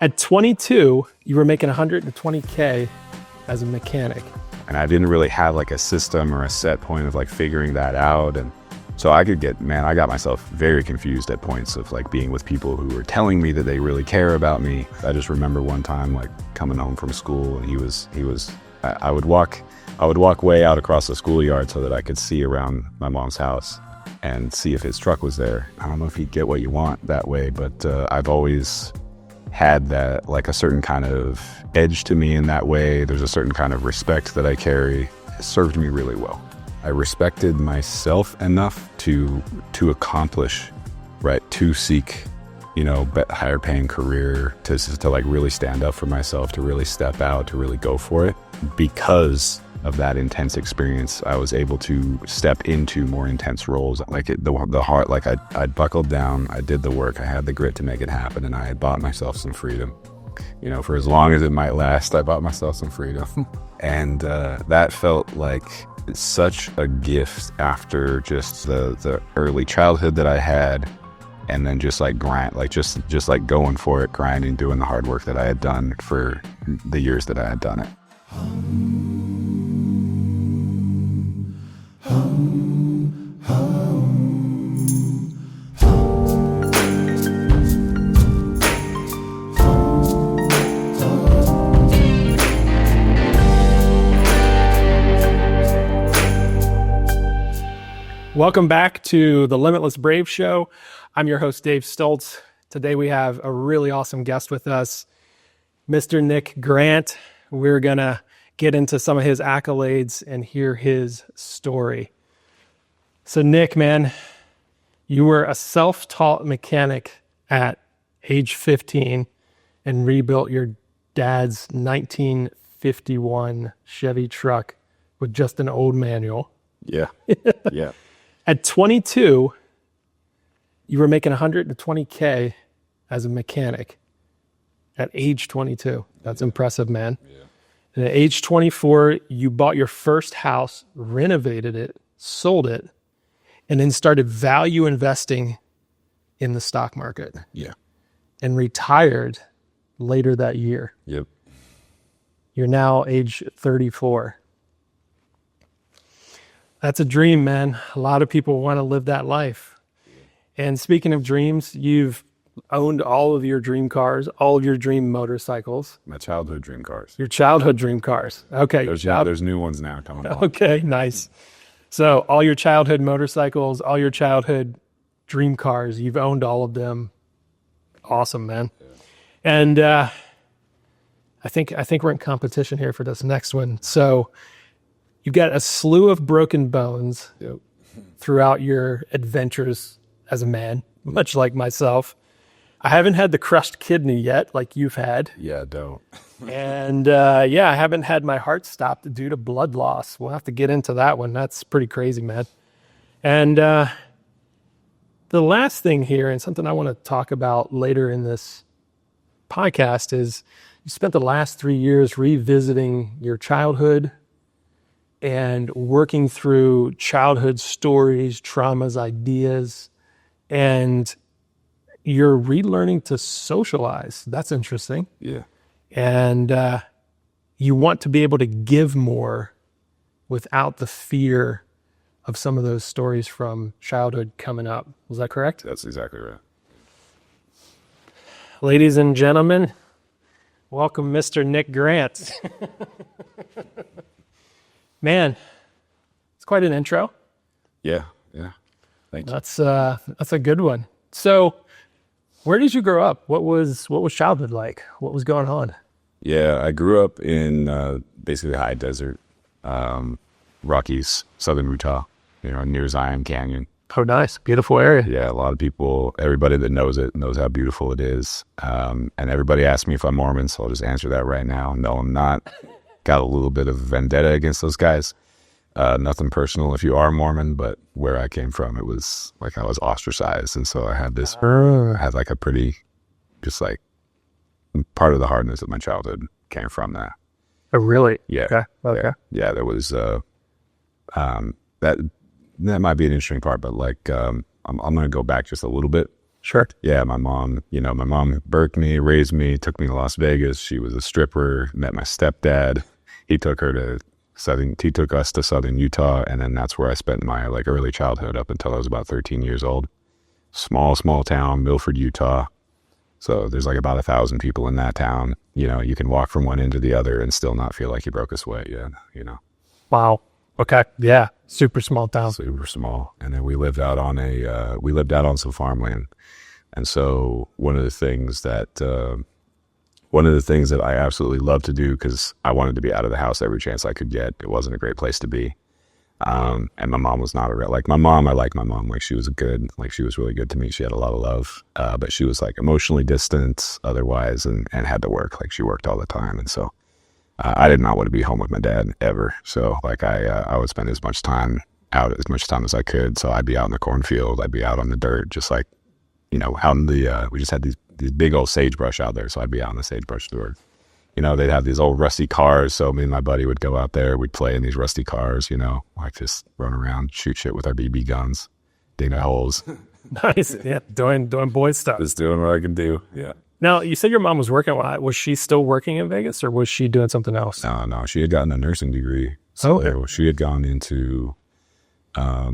At 22, you were making $120K as a mechanic. And I didn't really have like a system or a set point of like figuring that out. And so I got myself very confused at points of like being with people who were telling me that they really care about me. I just remember one time like coming home from school, and I would walk way out across the schoolyard so that I could see around my mom's house and see if his truck was there. I don't know if he'd get what you want that way, but I've always had that, like a certain kind of edge to me in that way. There's a certain kind of respect that I carry. It served me really well. I respected myself enough to accomplish, right, to seek, higher paying career, to like really stand up for myself, to really step out, to really go for it. Because of that intense experience, I was able to step into more intense roles. Like the heart, like I buckled down, I did the work, I had the grit to make it happen, and I had bought myself some freedom. For as long as it might last, I bought myself some freedom. And that felt like such a gift after just the early childhood that I had, and then just like grind, like just like going for it, grinding, doing the hard work that I had done for the years that I had done it. Welcome back to the Limitless Brave Show. I'm your host, Dave Stoltz. Today we have a really awesome guest with us, Mr. Nick Grant. We're going to get into some of his accolades and hear his story. So Nick, man, you were a self-taught mechanic at age 15 and rebuilt your dad's 1951 Chevy truck with just an old manual. Yeah. Yeah. At 22, you were making $120K as a mechanic at age 22. That's impressive, man. Yeah. And at age 24, you bought your first house, renovated it, sold it, and then started value investing in the stock market. Yeah. And retired later that year. Yep. You're now age 34. That's a dream, man. A lot of people want to live that life. And speaking of dreams, you've owned all of your dream cars, all of your dream motorcycles. My childhood dream cars. Your childhood dream cars. Okay. There's new ones now coming on. Okay, nice. So all your childhood motorcycles, all your childhood dream cars, you've owned all of them. Awesome, man. Yeah. And I think we're in competition here for this next one. So you've got a slew of broken bones throughout your adventures as a man, much like myself. I haven't had the crushed kidney yet, like you've had. Yeah, don't. And I haven't had my heart stopped due to blood loss. We'll have to get into that one. That's pretty crazy, man. And the last thing here, and something I want to talk about later in this podcast, is you spent the last 3 years revisiting your childhood and working through childhood stories, traumas, ideas, and you're relearning to socialize. That's interesting. Yeah. And you want to be able to give more without the fear of some of those stories from childhood coming up. Was that correct? That's exactly right. Ladies and gentlemen, welcome Mr. Nick Grant. Man, it's quite an intro. Yeah. Thank you. That's a good one. So, where did you grow up? What was childhood like? What was going on? Yeah, I grew up in basically high desert, Rockies, southern Utah, near Zion Canyon. Oh, nice. Beautiful area. Yeah, a lot of people, everybody that knows it knows how beautiful it is. And everybody asks me if I'm Mormon, so I'll just answer that right now. No, I'm not. Got a little bit of vendetta against those guys. Nothing personal if you are Mormon, but where I came from, it was like I was ostracized. And so I had this, I had like a pretty, just like part of the hardness of my childhood came from that. Oh, really? Yeah. Okay. Yeah, there was, that might be an interesting part, but like, I'm going to go back just a little bit. Sure. Yeah, my mom birthed me, raised me, took me to Las Vegas. She was a stripper, met my stepdad. He took us to Southern Utah. And then that's where I spent my like early childhood up until I was about 13 years old. Small town, Milford, Utah. So there's like about 1,000 people in that town. You know, you can walk from one end to the other and still not feel like you broke a sweat yet, you know. Wow. Okay. Yeah. Super small town. Super small. And then we lived out on some farmland. And so one of the things that I absolutely love to do, because I wanted to be out of the house every chance I could get. It wasn't a great place to be. And my mom was not I like my mom. Like she was really good to me. She had a lot of love, but she was like emotionally distant otherwise and had to work. Like she worked all the time. And so I did not want to be home with my dad ever. So like I would spend as much time as I could. So I'd be out in the cornfield. I'd be out on the dirt, just like, you know, out in the, we just had these big old sagebrush out there. So I'd be out in the sagebrush store. You know, they'd have these old rusty cars. So me and my buddy would go out there. We'd play in these rusty cars, you know, like just run around, shoot shit with our BB guns, dig our holes. Nice. Yeah. Doing boy stuff. Just doing what I can do. Yeah. Now, you said your mom was working. Was she still working in Vegas or was she doing something else? No. She had gotten a nursing degree. So she had gone into, I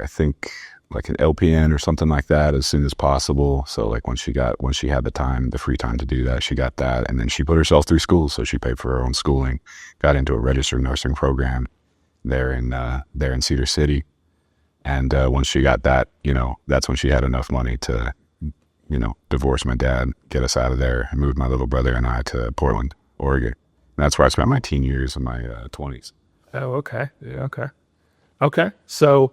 think like an LPN or something like that as soon as possible. So like when she had the free time to do that, she got that. And then she put herself through school. So she paid for her own schooling, got into a registered nursing program there in Cedar City. And once she got that, you know, that's when she had enough money to, you know, divorce my dad, get us out of there, and move my little brother and I to Portland, Oregon. And that's where I spent my teen years and my 20s. Oh, okay. Yeah, okay. So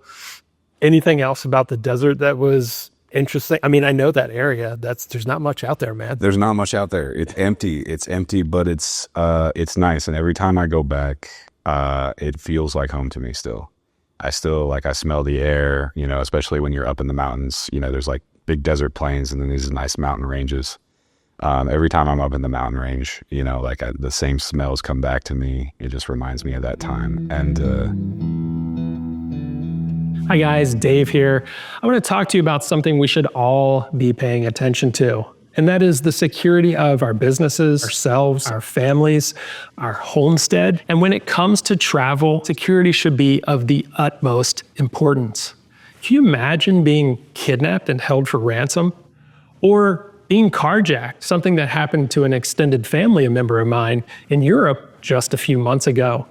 anything else about the desert that was interesting? I mean, I know that area. There's not much out there, man. There's not much out there. It's empty. But it's nice. And every time I go back, it feels like home to me still. I smell the air, you know, especially when you're up in the mountains. You know, there's like big desert plains and then these nice mountain ranges. Every time I'm up in the mountain range, you know, like the same smells come back to me. It just reminds me of that time. And Hi guys, Dave here. I want to talk to you about something we should all be paying attention to, and that is the security of our businesses, ourselves, our families, our homestead. And when it comes to travel, security should be of the utmost importance. Can you imagine being kidnapped and held for ransom? Or being carjacked, something that happened to an extended family member of mine in Europe just a few months ago.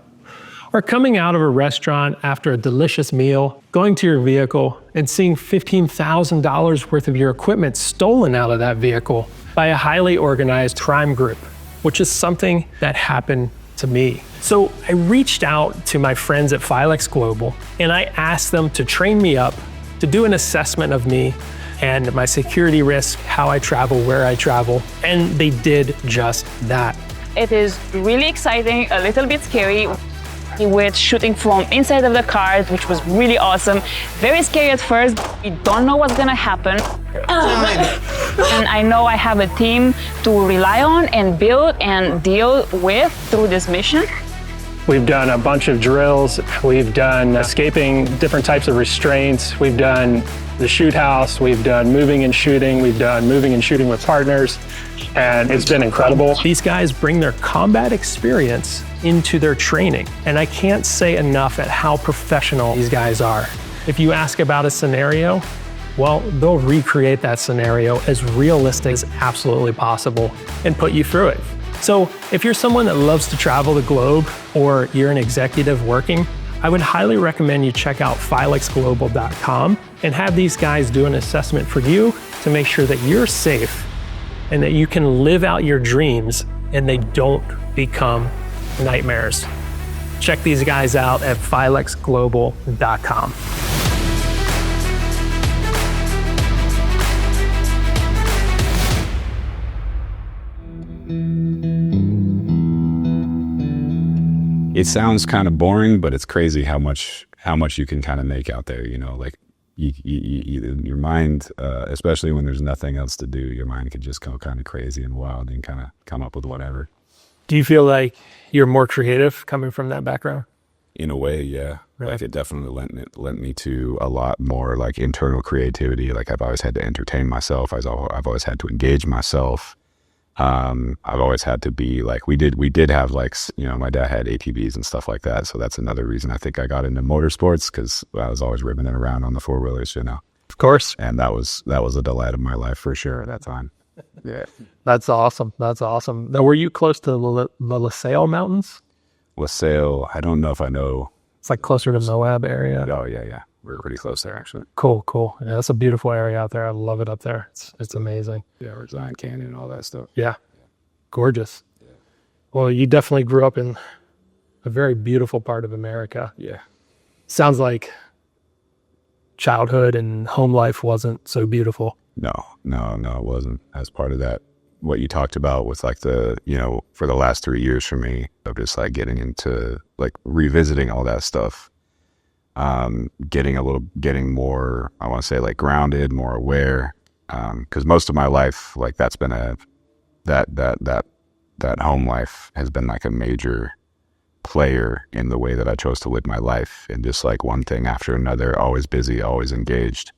Or coming out of a restaurant after a delicious meal, going to your vehicle and seeing $15,000 worth of your equipment stolen out of that vehicle by a highly organized crime group, which is something that happened to me. So I reached out to my friends at Filex Global and I asked them to train me up to do an assessment of me and my security risk, how I travel, where I travel, and they did just that. It is really exciting, a little bit scary. With shooting from inside of the car, which was really awesome. Very scary at first. We don't know what's gonna happen. And I know I have a team to rely on and build and deal with through this mission. We've done a bunch of drills. We've done escaping different types of restraints. We've done the shoot house. We've done moving and shooting. We've done moving and shooting with partners. And it's been incredible. These guys bring their combat experience into their training. And I can't say enough at how professional these guys are. If you ask about a scenario, well, they'll recreate that scenario as realistic as absolutely possible and put you through it. So if you're someone that loves to travel the globe or you're an executive working, I would highly recommend you check out filexglobal.com and have these guys do an assessment for you to make sure that you're safe and that you can live out your dreams and they don't become nightmares. Check these guys out at filexglobal.com. it sounds kind of boring, but it's crazy how much you can kind of make out there, you know, like your mind, especially when there's nothing else to do, your mind can just go kind of crazy and wild and kind of come up with whatever. Do you feel like you're more creative coming from that background? In a way, yeah. Really? Like it definitely lent me to a lot more like internal creativity. Like I've always had to entertain myself. I've always had to engage myself. I've always had to be like, we did have like, my dad had ATVs and stuff like that. So that's another reason I think I got into motorsports, because I was always ripping it around on the 4-wheelers, Of course. and that was a delight of my life for sure at that time. Yeah. That's awesome. That's awesome. Now, were you close to the LaSalle Mountains? LaSalle, I don't know if I know. It's like closer to Moab area. Oh yeah. We're pretty close there actually. Cool. Yeah, that's a beautiful area out there. I love it up there. It's amazing. Yeah, or Zion Canyon and all that stuff. Yeah. Gorgeous. Yeah. Well, you definitely grew up in a very beautiful part of America. Yeah. Sounds like childhood and home life wasn't so beautiful. No, it wasn't. As part of that, what you talked about with like the, for the last 3 years for me of just like getting into like revisiting all that stuff, getting more, I want to say like grounded, more aware. 'Cause most of my life, like that's been that home life has been like a major player in the way that I chose to live my life, and just like one thing after another, always busy, always engaged.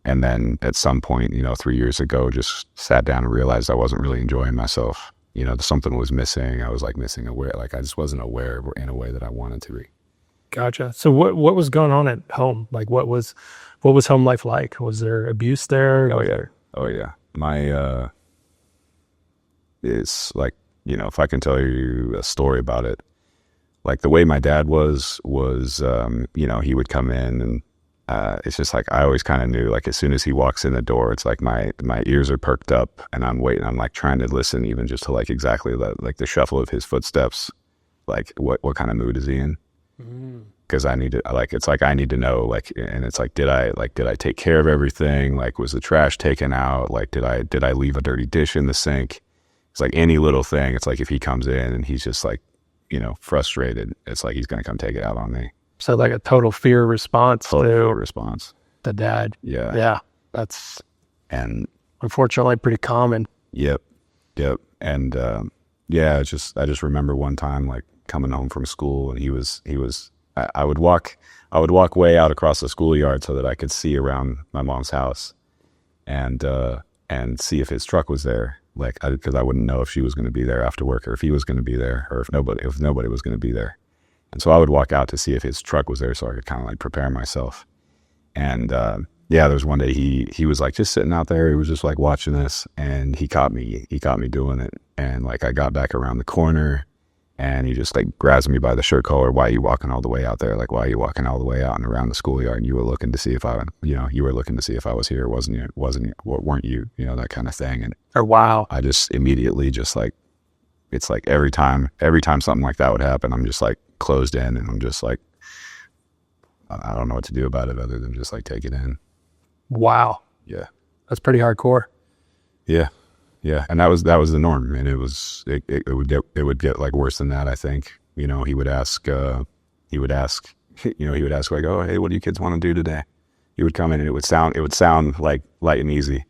And then at some point, 3 years ago, just sat down and realized I wasn't really enjoying myself. Something was missing. I was like missing aware. Like I just wasn't aware in a way that I wanted to be. Gotcha. So what was going on at home? Like what was home life like? Was there abuse there? Oh yeah. My, it's like, if I can tell you a story about it, like the way my dad was, he would come in and, it's just like, I always kind of knew, like as soon as he walks in the door, it's like my ears are perked up and I'm waiting. I'm like trying to listen even just to like exactly the shuffle of his footsteps. Like what kind of mood is he in? Cause I need to, like, it's like, I need to know, like, and it's like, did I take care of everything? Like, was the trash taken out? Like, did I leave a dirty dish in the sink? It's like any little thing. It's like, if he comes in and he's just like, frustrated, it's like, he's going to come take it out on me. So like a total fear response Total response. The dad. Yeah. Yeah. That's And unfortunately pretty common. Yep. And, I just remember one time like coming home from school, and I would walk way out across the schoolyard so that I could see around my mom's house and see if his truck was there. Like, cause I wouldn't know if she was going to be there after work, or if he was going to be there, or if nobody was going to be there. And so I would walk out to see if his truck was there, so I could kind of like prepare myself. And, there was one day he was like just sitting out there. He was just like watching this, and he caught me doing it. And like, I got back around the corner, and he just like grabs me by the shirt collar. Why are you walking all the way out there? Like, why are you walking all the way out and around the schoolyard? And you were looking to see if I was here, weren't you? That kind of thing. And Wow. I just immediately just like, it's like every time something like that would happen, I'm just like closed in, and I'm just like, I don't know what to do about it other than just like take it in. Wow. Yeah. That's pretty hardcore. Yeah. And that was the norm. And it would get like worse than that, I think. He would ask like, oh, hey, what do you kids want to do today? He would come in, and it would sound like light and easy.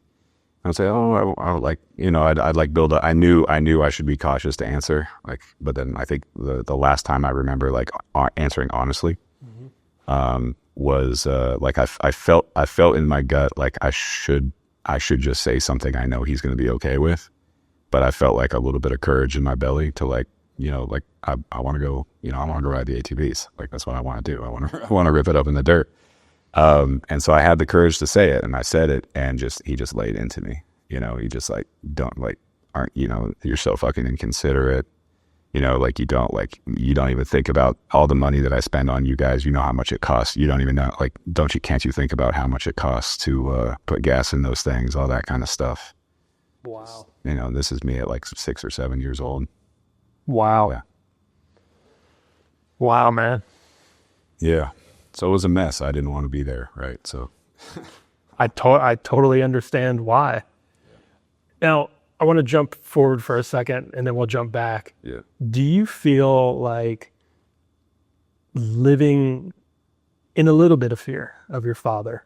I'd say, oh, I like, I'd like build I knew I should be cautious to answer. Like, but then I think the last time I remember like answering honestly, was like, I felt in my gut, like I should just say something I know he's going to be okay with. But I felt like a little bit of courage in my belly to like, like I want to go, I want to go ride the ATVs. Like, that's what I want to do. I want to rip it up in the dirt. And so I had the courage to say it, and I said it, and he just laid into me. He just like, you're so fucking inconsiderate. Like you don't even think about all the money that I spend on you guys. You know how much it costs. You don't even know, like, can't you think about how much it costs to put gas in those things, all that kind of stuff. Wow. This is me at like 6 or 7 years old. Wow. Yeah. Wow, man. Yeah. So it was a mess. I didn't want to be there. Right. So I totally understand why. Now, I want to jump forward for a second, and then we'll jump back. Yeah. Do you feel like living in a little bit of fear of your father?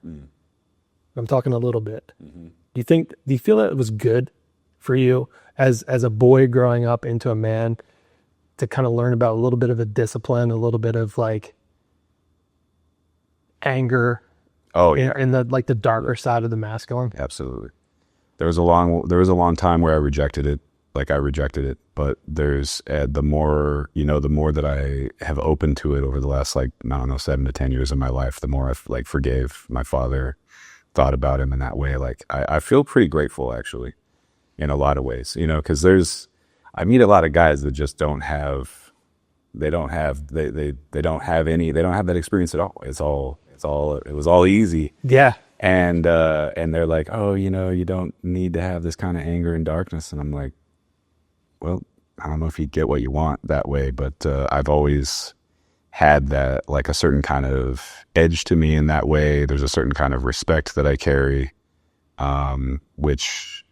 I'm talking a little bit. Mm-hmm. Do you feel that it was good for you as a boy growing up into a man to kind of learn about a little bit of a discipline, a little bit of like anger. Oh yeah, in the like the darker side of the masculine. absolutely. There was a long time where I rejected it. Like I rejected it, but there's the more that I have opened to it over the last, like, I don't know, 7 to 10 years of my life, the more I've like forgave my father, thought about him in that way. Like I feel pretty grateful actually in a lot of ways, because I meet a lot of guys that just don't have that experience at all. It was all easy. Yeah. And they're like, oh, you don't need to have this kind of anger and darkness. And I'm like, well, I don't know if you get what you want that way, but I've always had that, like, a certain kind of edge to me in that way. There's a certain kind of respect that I carry, which,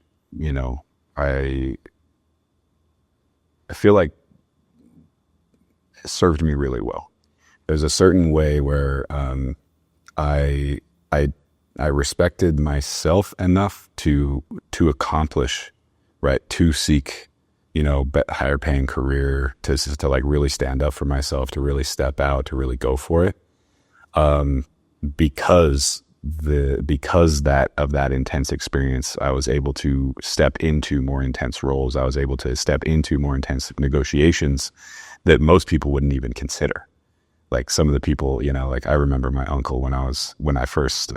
I feel like served me really well. There's a certain way where I respected myself enough to accomplish, right, to seek, higher paying career, to like really stand up for myself, to really step out, to really go for it. Because that intense experience, I was able to step into more intense roles. I was able to step into more intense negotiations that most people wouldn't even consider. Like some of the people, like I remember my uncle when I first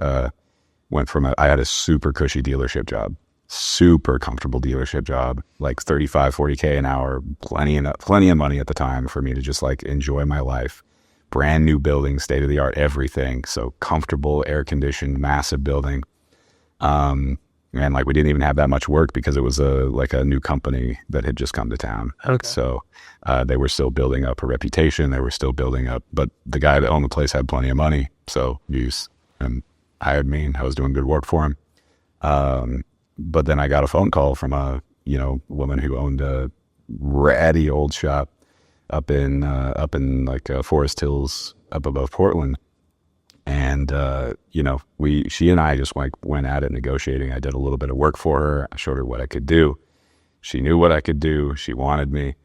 went from I had a super cushy dealership job, super comfortable dealership job, like 35, 40K an hour, plenty of money at the time for me to just like enjoy my life. Brand new building, state of the art, everything. So comfortable, air conditioned, massive building. And like we didn't even have that much work because it was a new company that had just come to town. Okay. So they were still building up a reputation. They were still building up, but the guy that owned the place had plenty of money. So and hired me, and I was doing good work for him. But then I got a phone call from a woman who owned a ratty old shop up in like Forest Hills up above Portland. And, she and I just like went at it negotiating. I did a little bit of work for her. I showed her what I could do. She knew what I could do. She wanted me,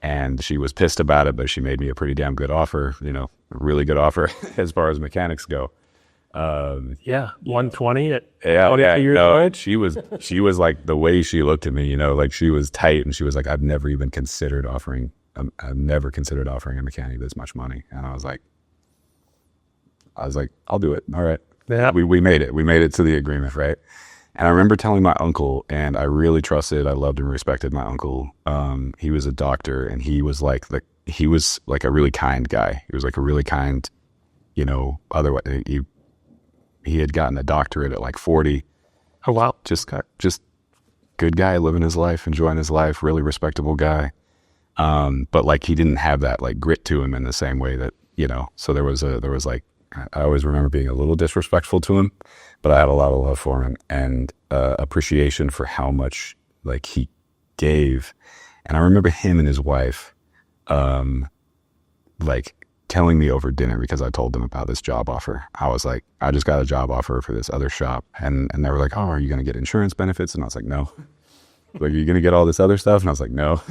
and she was pissed about it, but she made me a pretty damn good offer, a really good offer as far as mechanics go. 120 at years old. She was like, the way she looked at me, like she was tight, and she was like, I've never considered offering a mechanic this much money. And I was like, I'll do it. All right. Yeah. We made it. We made it to the agreement, right? And I remember telling my uncle, and I really trusted, I loved and respected my uncle. He was a doctor, and he was like a really kind guy. He was like a really kind, otherwise he had gotten a doctorate at like 40. Oh, wow. Just good guy, living his life, enjoying his life, really respectable guy. But like he didn't have that like grit to him in the same way that, so there was like, I always remember being a little disrespectful to him, but I had a lot of love for him and appreciation for how much like he gave. And I remember him and his wife, like telling me over dinner, because I told them about this job offer. I was like, I just got a job offer for this other shop. And they were like, oh, are you going to get insurance benefits? And I was like, no. Like, are you going to get all this other stuff? And I was like, no.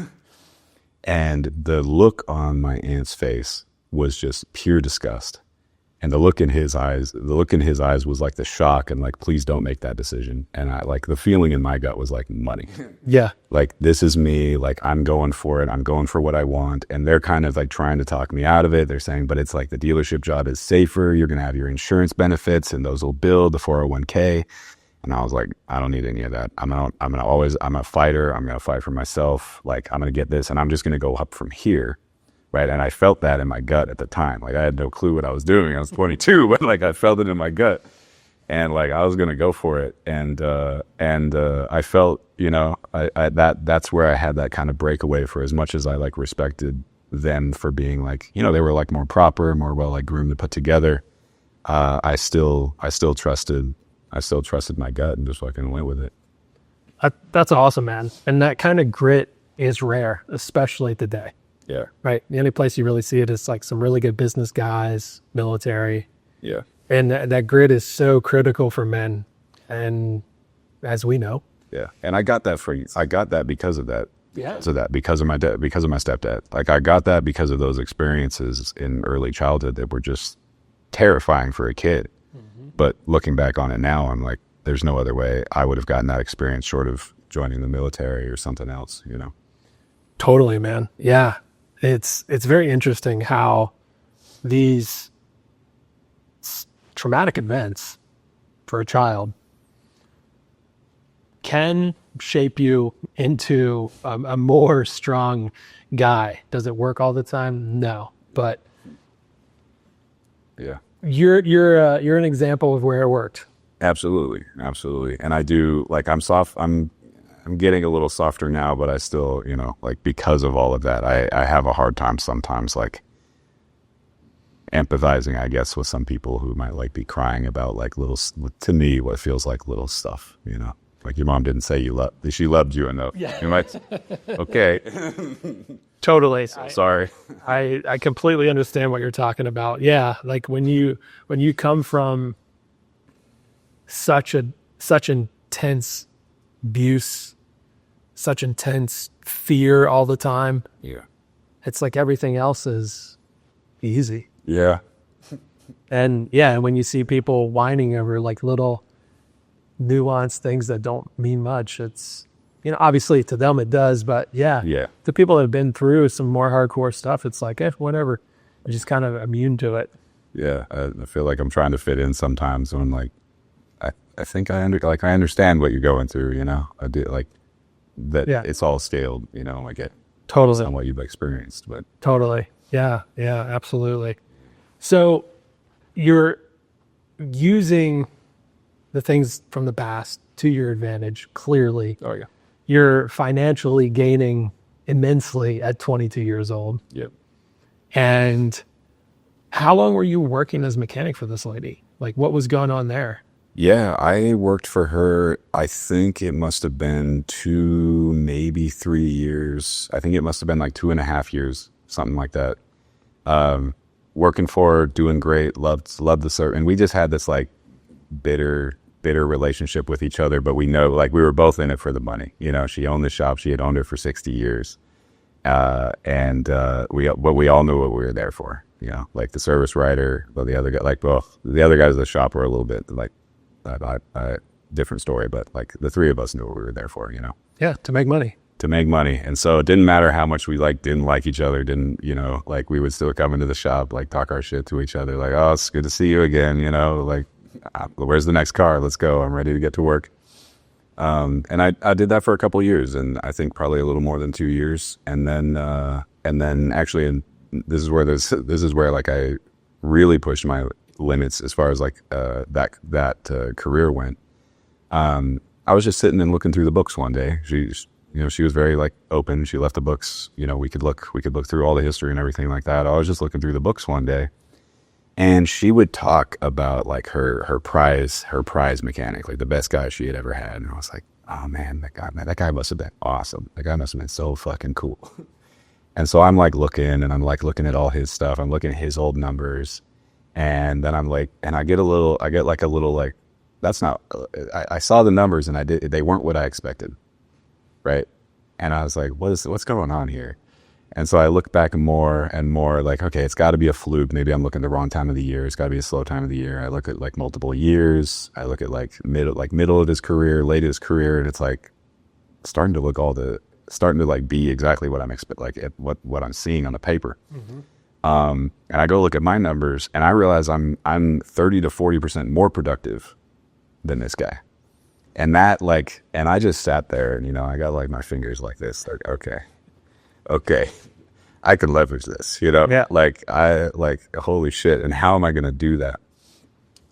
And the look on my aunt's face was just pure disgust. And the look in his eyes was like the shock and like, please don't make that decision. And I like the feeling in my gut was like money. Yeah. Like, this is me. Like, I'm going for it. I'm going for what I want. And they're kind of like trying to talk me out of it. They're saying, but it's like the dealership job is safer. You're going to have your insurance benefits and those will build the 401k. And I was like, I don't need any of that. I'm a fighter. I'm going to fight for myself. Like, I'm going to get this, and I'm just going to go up from here. Right. And I felt that in my gut at the time. Like, I had no clue what I was doing. I was 22, but like I felt it in my gut, and like I was going to go for it. And I felt, that's where I had that kind of breakaway. For as much as I like respected them for being like, they were like more proper, more well like groomed and put together. I still trusted my gut and just fucking went with it. That's awesome, man. And that kind of grit is rare, especially today. Yeah. Right. The only place you really see it is like some really good business guys, military. Yeah. And that grit is so critical for men. And as we know. Yeah. And I got that because of that. Yeah. So that because of my dad, because of my stepdad, like I got that because of those experiences in early childhood that were just terrifying for a kid. But looking back on it now, I'm like, there's no other way I would have gotten that experience short of joining the military or something else, you know? Totally, man. Yeah. It's very interesting how these traumatic events for a child can shape you into a more strong guy. Does it work all the time? No, but Yeah. you're an example of where it worked. Absolutely. Absolutely. And I do, like, I'm soft. I'm getting a little softer now, but I still, you know, like, because of all of that, I have a hard time sometimes, like, empathizing, I guess, with some people who might like be crying about like little, to me, what feels like little stuff, you know, like your mom didn't say she loved you enough. Yeah. You might, okay. Totally. Sorry. I completely understand what you're talking about. Yeah. Like when you come from such intense abuse, such intense fear all the time, Yeah. it's like everything else is easy. Yeah. And yeah, when you see people whining over like little nuanced things that don't mean much, it's, you know, obviously to them it does, but yeah. Yeah. The people that have been through some more hardcore stuff, it's like, whatever. They're just kind of immune to it. Yeah. I feel like I'm trying to fit in sometimes when like, I think I understand what you're going through, you know, I do like that. Yeah. It's all scaled, you know, I get Totally. on what you've experienced, but Totally. Yeah. Yeah, absolutely. So you're using the things from the past to your advantage, clearly. oh yeah. You're financially gaining immensely at 22 years old. Yep. And how long were you working as a mechanic for this lady? Like, what was going on there? Yeah, I worked for her, I think it must have been 2, maybe 3 years. I think it must have been like 2.5 years, something like that. Working for her, doing great, loved the service. And we just had this like bitter relationship with each other, but we know like we were both in it for the money. You know, she owned the shop, she had owned it for 60 years. We all knew what we were there for, you know, like the service writer, but the other guy, like, well, the other guys at the shop were a little bit like, different story, but like the three of us knew what we were there for, you know? Yeah, to make money. To make money. And so it didn't matter how much we like didn't like each other, you know, like we would still come into the shop, like talk our shit to each other, like, oh, it's good to see you again, you know, like, where's the next car? Let's go. I'm ready to get to work. And I did that for a couple of years, and I think probably a little more than 2 years. And then actually, and this is where like I really pushed my limits as far as like that career went. I was just sitting and looking through the books one day. She was very like open. She left the books, you know, we could look through all the history and everything like that. I was just looking through the books one day, and she would talk about like her prize mechanic, like the best guy she had ever had. And I was like, oh man, that guy must have been awesome. That guy must have been so fucking cool. And so I'm like looking at all his stuff. I'm looking at his old numbers. And then I'm like, and I get like a little like, that's not, I saw the numbers and they weren't what I expected. Right. And I was like, what's going on here? And so I look back more and more like, okay, it's got to be a fluke. Maybe I'm looking the wrong time of the year. It's got to be a slow time of the year. I look at like multiple years. I look at like middle of his career, late of his career. And it's like starting to like be exactly what I'm what I'm seeing on the paper. Mm-hmm. And I go look at my numbers and I realize I'm 30 to 40% more productive than this guy. And that like, and I just sat there and, you know, I got like my fingers like this, like, okay, I can leverage this, you know? Yeah. Like holy shit. And how am I going to do that?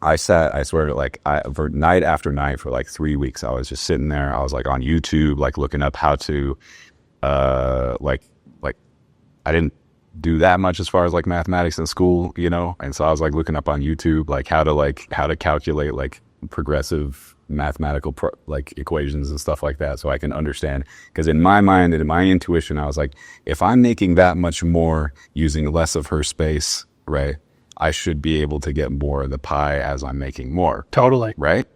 I swear to like, for night after night for like 3 weeks, I was just sitting there. I was like on YouTube, like looking up how to, like I didn't do that much as far as like mathematics in school, you know? And so I was like looking up on YouTube, like how to calculate like progressive mathematical like equations and stuff like that, so I can understand. Because in my mind and in my intuition, I was like, if I'm making that much more using less of her space, right, I should be able to get more of the pie as I'm making more. Totally. Right.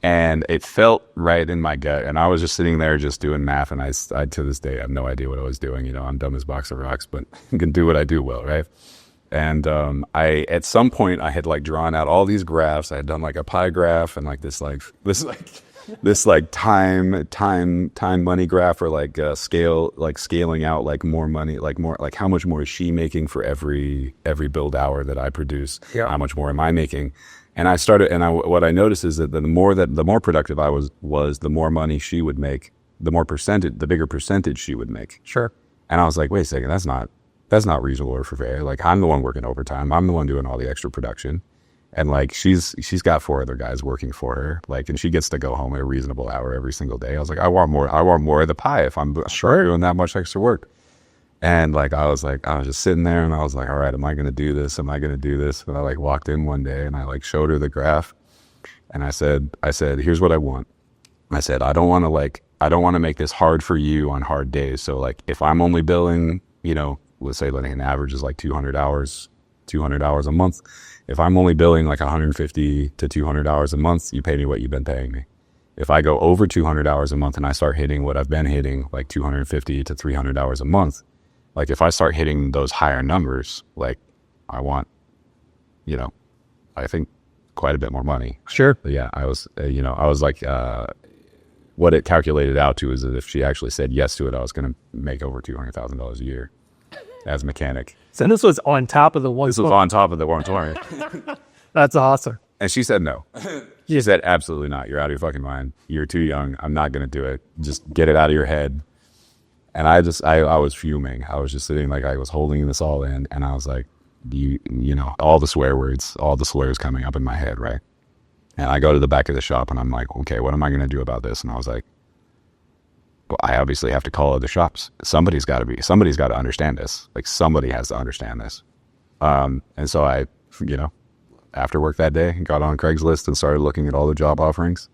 And it felt right in my gut. And I was just sitting there just doing math. And I to this day, I have no idea what I was doing. You know, I'm dumb as a box of rocks, but I can do what I do well, right? And at some point, I had like drawn out all these graphs. I had done like a pie graph and like this time money graph, or like scaling out like more money, like how much more is she making for every build hour that I produce? Yeah. How much more am I making? And what I noticed is that the more productive I was, the more money she would make, the bigger percentage she would make. Sure. And I was like, wait a second, that's not reasonable or fair. Like, I'm the one working overtime. I'm the one doing all the extra production. And like, she's got 4 other guys working for her. Like, and she gets to go home at a reasonable hour every single day. I was like, I want more of the pie if I'm doing that much extra work. And like, I was just sitting there and I was like, all right, am I going to do this? Am I going to do this? And I like walked in one day and I like showed her the graph. And I said, here's what I want. I said, I don't want to make this hard for you on hard days. So like, if I'm only billing, you know, let's say like an average is like 200 hours a month. If I'm only billing like 150 to 200 hours a month, you pay me what you've been paying me. If I go over 200 hours a month and I start hitting what I've been hitting, like 250 to 300 hours a month, like if I start hitting those higher numbers, like I want, you know, I think quite a bit more money. Sure. But yeah, I was like, what it calculated out to is that if she actually said yes to it, I was going to make over $200,000 a year as a mechanic. So this was on top of the one. This was on top of the 120. That's awesome. And she said no. She said, absolutely not. You're out of your fucking mind. You're too young. I'm not going to do it. Just get it out of your head. And I was fuming. I was just sitting like I was holding this all in. And I was like, you know, all the swear words, all the slurs coming up in my head, right? And I go to the back of the shop and I'm like, okay, what am I going to do about this? And I was like, well, I obviously have to call other shops. Somebody's got to understand this. Like, somebody has to understand this. And so I, you know, after work that day, got on Craigslist and started looking at all the job offerings.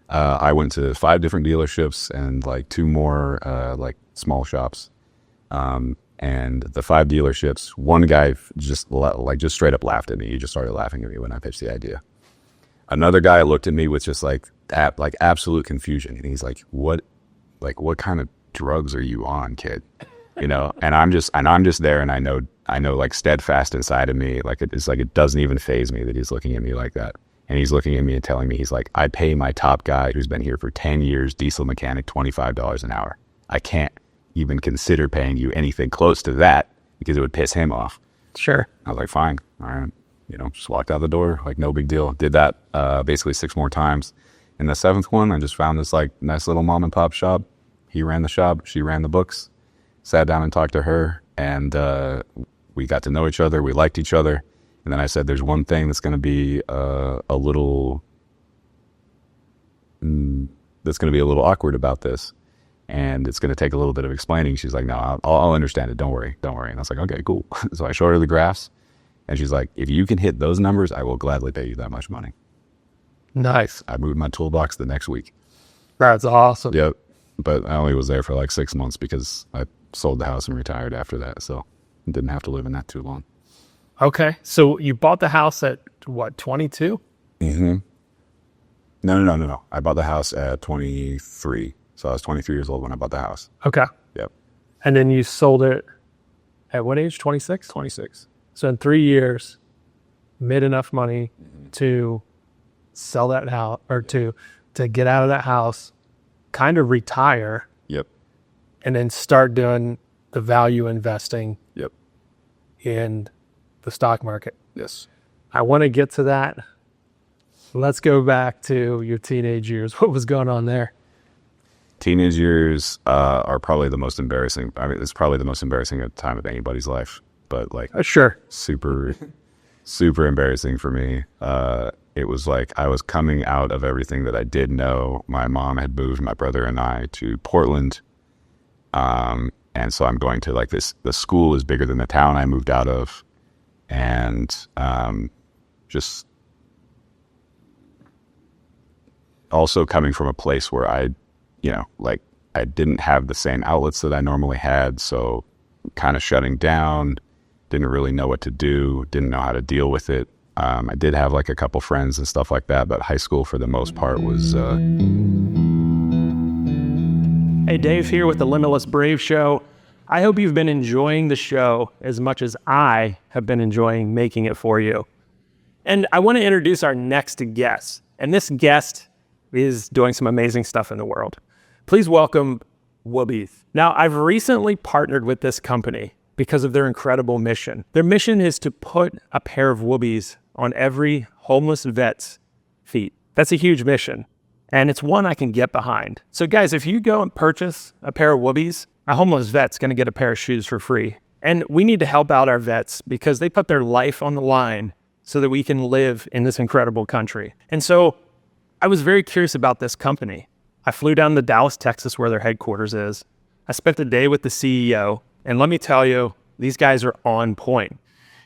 I went to 5 different dealerships and like 2 more like small shops. And the 5 dealerships, one guy just straight up laughed at me. He just started laughing at me when I pitched the idea. Another guy looked at me with just like absolute confusion, and he's like, what kind of drugs are you on, kid? You know, and I'm just there, and I know like steadfast inside of me, like it's like it doesn't even faze me that he's looking at me like that. And he's looking at me and telling me, he's like, I pay my top guy who's been here for 10 years, diesel mechanic, $25 an hour. I can't even consider paying you anything close to that because it would piss him off. Sure. I was like, fine. All right. You know, just walked out the door, like no big deal. Did that basically 6 more times. In the 7th one, I just found this like nice little mom and pop shop. He ran the shop. She ran the books. Sat down and talked to her. And we got to know each other. We liked each other. And then I said, there's one thing that's going to be a little awkward about this. And it's going to take a little bit of explaining. She's like, no, I'll understand it. Don't worry. And I was like, okay, cool. So I showed her the graphs. And she's like, if you can hit those numbers, I will gladly pay you that much money. Nice. I moved my toolbox the next week. That's awesome. Yep. But I only was there for like 6 months because I sold the house and retired after that. So I didn't have to live in that too long. Okay. So you bought the house at what, 22? Mm-hmm. No. I bought the house at 23. So I was 23 years old when I bought the house. Okay. Yep. And then you sold it at what age? 26? 26. So in 3 years, made enough money to sell that house, or to get out of that house, kind of retire. Yep. And then start doing the value investing. Yep. In the stock market. Yes. I want to get to that. Let's go back to your teenage years. What was going on there? Teenage years are probably the most embarrassing. I mean, it's probably the most embarrassing time of anybody's life. But like, sure, super embarrassing for me. It was like I was coming out of everything that I did know. My mom had moved my brother and I to Portland, and so I'm going to like this. The school is bigger than the town I moved out of, and just also coming from a place where I didn't have the same outlets that I normally had, so kind of shutting down. Didn't really know what to do, didn't know how to deal with it. I did have like a couple friends and stuff like that, but high school for the most part was... Hey, Dave here with the Limitless Brave Show. I hope you've been enjoying the show as much as I have been enjoying making it for you. And I want to introduce our next guest. And this guest is doing some amazing stuff in the world. Please welcome Woobies. Now, I've recently partnered with this company because of their incredible mission. Their mission is to put a pair of Woobies on every homeless vet's feet. That's a huge mission. And it's one I can get behind. So guys, if you go and purchase a pair of Woobies, a homeless vet's gonna get a pair of shoes for free. And we need to help out our vets because they put their life on the line so that we can live in this incredible country. And so I was very curious about this company. I flew down to Dallas, Texas, where their headquarters is. I spent the day with the CEO, and let me tell you, these guys are on point.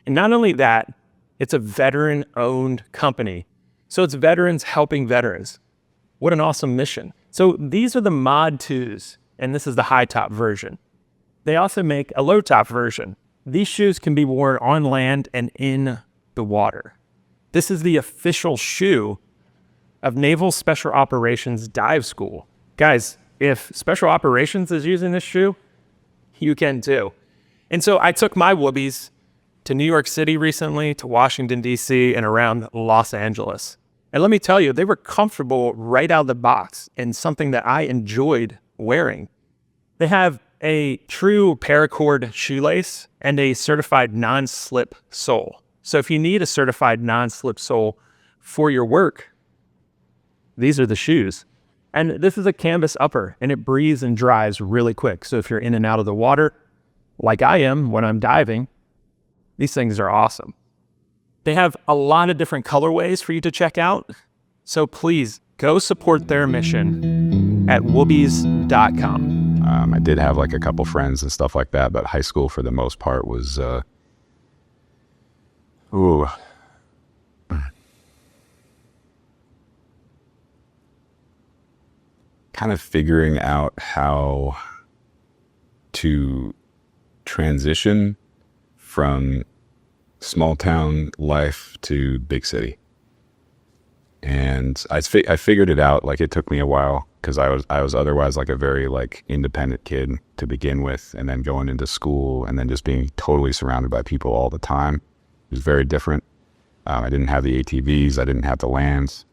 And not only that, it's a veteran-owned company. So it's veterans helping veterans. What an awesome mission. So these are the Mod 2s, and this is the high top version. They also make a low top version. These shoes can be worn on land and in the water. This is the official shoe of Naval Special Operations Dive School. Guys, if Special Operations is using this shoe, you can too. And so I took my Woobies to New York City recently, to Washington, D.C., and around Los Angeles. And let me tell you, they were comfortable right out of the box and something that I enjoyed wearing. They have a true paracord shoelace and a certified non-slip sole. So if you need a certified non-slip sole for your work, these are the shoes. And this is a canvas upper, and it breathes and dries really quick. So if you're in and out of the water, like I am when I'm diving, these things are awesome. They have a lot of different colorways for you to check out. So please go support their mission at woobies.com. I did have like a couple friends and stuff like that, but high school for the most part was, kind of figuring out how to transition from small town life to big city. And I figured it out. Like, it took me a while because I was otherwise like a very like independent kid to begin with, and then going into school and then just being totally surrounded by people all the time. It was very different. I didn't have the ATVs. I didn't have the lands.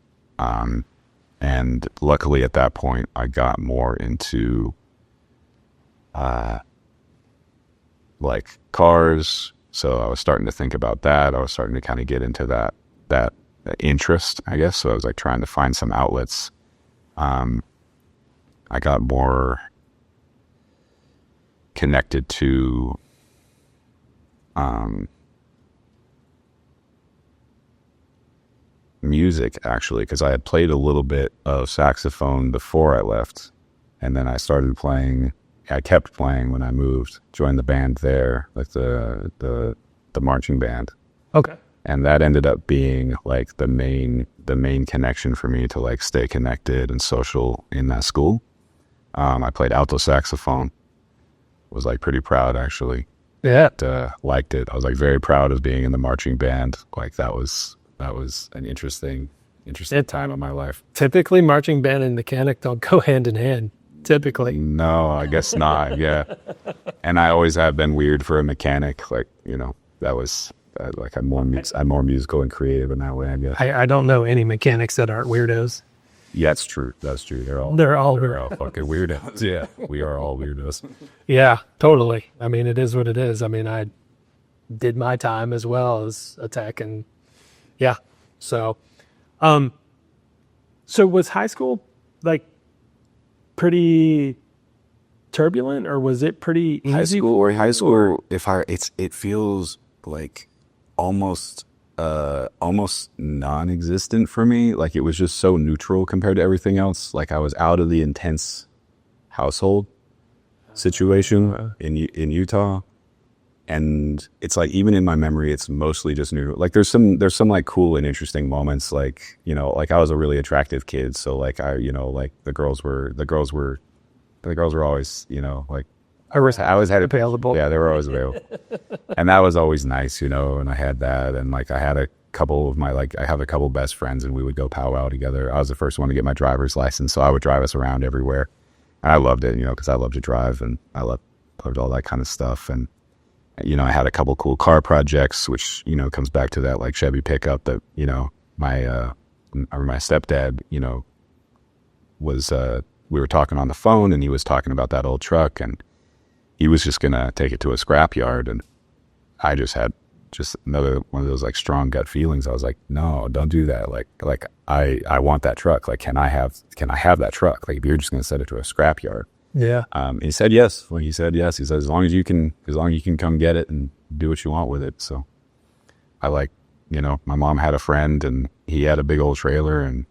And luckily at that point, I got more into like cars. So I was starting to think about that. I was starting to kind of get into that interest, I guess. So I was like trying to find some outlets. I got more connected to music, actually, because I had played a little bit of saxophone before I left. And then I started playing. I kept playing when I moved, joined the band there, like the marching band. Okay. And that ended up being like the main connection for me to like stay connected and social in that school. I played alto saxophone. Was like pretty proud, actually. Yeah. Liked it. I was like very proud of being in the marching band. Like that was an interesting time of my life. Typically, marching band and mechanic don't go hand in hand. Typically. No, I guess not. Yeah. And I always have been weird for a mechanic. Like, you know, that was like I'm more musical and creative in that way, I guess. I don't know any mechanics that aren't weirdos. Yeah, that's true. That's true. They're all fucking weirdos. Yeah. We are all weirdos. Yeah, totally. I mean, it is what it is. I mean, I did my time as well as a tech, and yeah. So was high school like pretty turbulent, or was it pretty easy? High school, it feels like almost non-existent for me. Like it was just so neutral compared to everything else. Like I was out of the intense household situation in Utah, and it's like even in my memory, it's mostly just new. Like there's some like cool and interesting moments. Like, you know, like I was a really attractive kid, so like like the girls were always, you know, like I always had available. Yeah, they were always available, and that was always nice, you know. And I had that, and like I had a couple of my, like, I have a couple best friends, and we would go powwow together. I was the first one to get my driver's license, so I would drive us around everywhere. And I loved it, you know, because I love to drive, and I loved all that kind of stuff. And, you know, I had a couple cool car projects, which, you know, comes back to that, like, Chevy pickup that, you know, my stepdad, you know, was, we were talking on the phone, and he was talking about that old truck, and he was just going to take it to a scrapyard. And I just had another one of those, like, strong gut feelings. I was like, no, don't do that. Like I want that truck. Like, can I have that truck? Like, if you're just going to set it to a scrapyard. Yeah. He said yes. Well, he said yes. He said, as long as you can come get it and do what you want with it. So I, like, you know, my mom had a friend, and he had a big old trailer, and,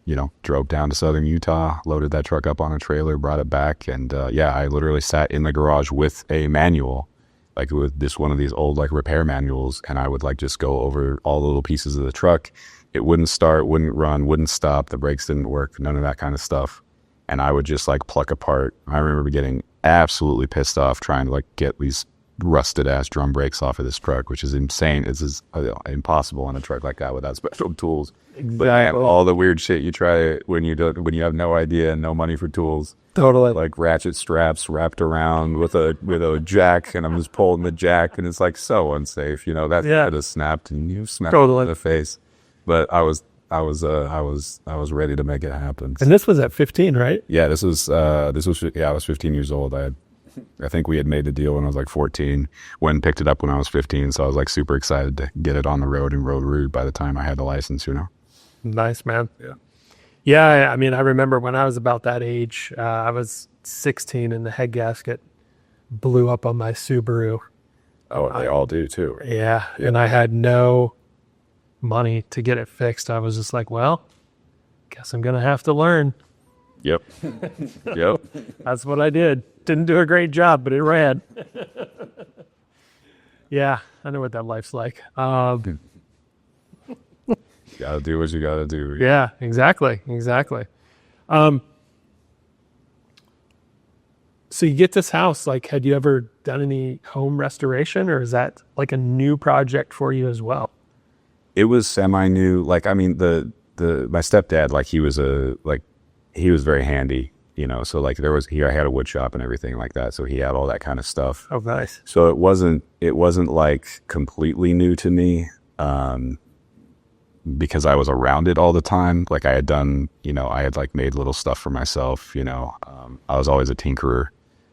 you know, drove down to southern Utah, loaded that truck up on a trailer, brought it back. And yeah, I literally sat in the garage with a manual, like with one of these old, like, repair manuals. And I would, like, just go over all the little pieces of the truck. It wouldn't start, wouldn't run, wouldn't stop. The brakes didn't work, none of that kind of stuff. And I would just, like, pluck apart. I remember getting absolutely pissed off trying to, like, get these rusted ass drum brakes off of this truck, which is insane. It's impossible on a truck like that without special tools. Exactly. But I have all the weird shit you try when you have no idea and no money for tools. Totally. Like ratchet straps wrapped around with a jack, and I'm just pulling the jack, and it's, like, so unsafe. You know, that could have snapped, and you snapped in the face. But I was ready to make it happen. And this was at 15, right? Yeah, I was 15 years old. I think we had made the deal when I was, like, 14. Went and picked it up when I was 15. So I was, like, super excited to get it on the road and road rude by the time I had the license, you know? Nice, man. Yeah. Yeah, I mean, I remember when I was about that age, I was 16, and the head gasket blew up on my Subaru. Oh, they all do too. Yeah, and I had no money to get it fixed. I was just like, well, guess I'm going to have to learn. Yep. Yep. That's what I did. Didn't do a great job, but it ran. Yeah, I know what that life's like. You gotta do what you gotta do. Yeah, exactly. So you get this house. Like, had you ever done any home restoration, or is that, like, a new project for you as well? It was semi-new. Like, I mean, my stepdad, like, he was very handy, you know, so, like, I had a wood shop and everything like that, so he had all that kind of stuff. Oh, nice. So it wasn't like completely new to me, because I was around it all the time. Like, I had done, you know, I had, like, made little stuff for myself, you know. I was always a tinkerer,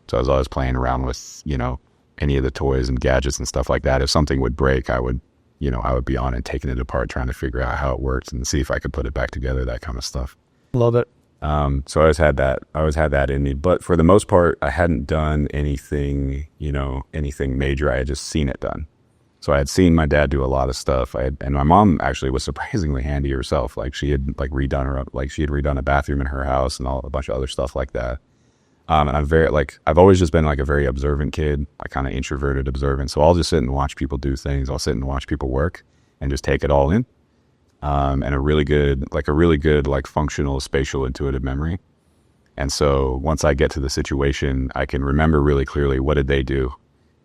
so I was always playing around with, you know, any of the toys and gadgets and stuff like that. If something would break, I would be on it, taking it apart, trying to figure out how it worked and see if I could put it back together, that kind of stuff. Love it. So I always had that in me, but for the most part, I hadn't done anything major. I had just seen it done. So I had seen my dad do a lot of stuff. And my mom actually was surprisingly handy herself. Like, she had, like, redone a bathroom in her house and a bunch of other stuff like that. And I'm very, like, I've always just been, like, a very observant kid, like, kind of introverted, observant. So I'll just sit and watch people do things. I'll sit and watch people work and just take it all in. And a really good, like, functional spatial intuitive memory. And so once I get to the situation, I can remember really clearly, what did they do?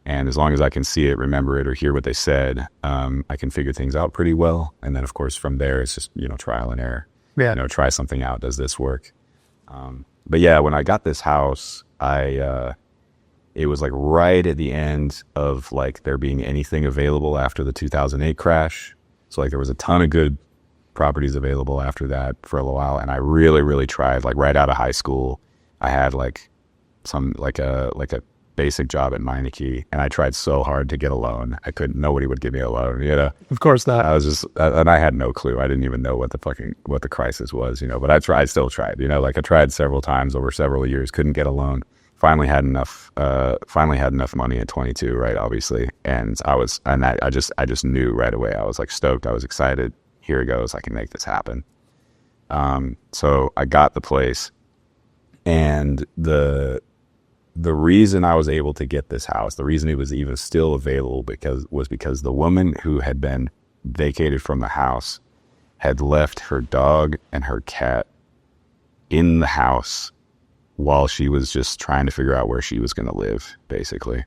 And as long as I can see it, remember it, or hear what they said, I can figure things out pretty well. And then, of course, from there, it's just, you know, trial and error. Yeah. You know, try something out. Does this work? But yeah, when I got this house, it was, like, right at the end of, like, there being anything available after the 2008 crash. So, like, there was a ton of good properties available after that for a little while. And I really, really tried, like, right out of high school. I had, like, a basic job at Meineke, and I tried so hard to get a loan. Nobody would give me a loan, you know? Of course not. And I had no clue. I didn't even know what the crisis was, you know, but I still tried, you know, like, I tried several times over several years, couldn't get a loan. Finally had enough money at 22, right? Obviously. And I just knew right away. I was, like, stoked. I was excited. Here it goes. I can make this happen. So I got the place, and the reason I was able to get this house, the reason it was even still available, was because the woman who had been vacated from the house had left her dog and her cat in the house while she was just trying to figure out where she was going to live, basically.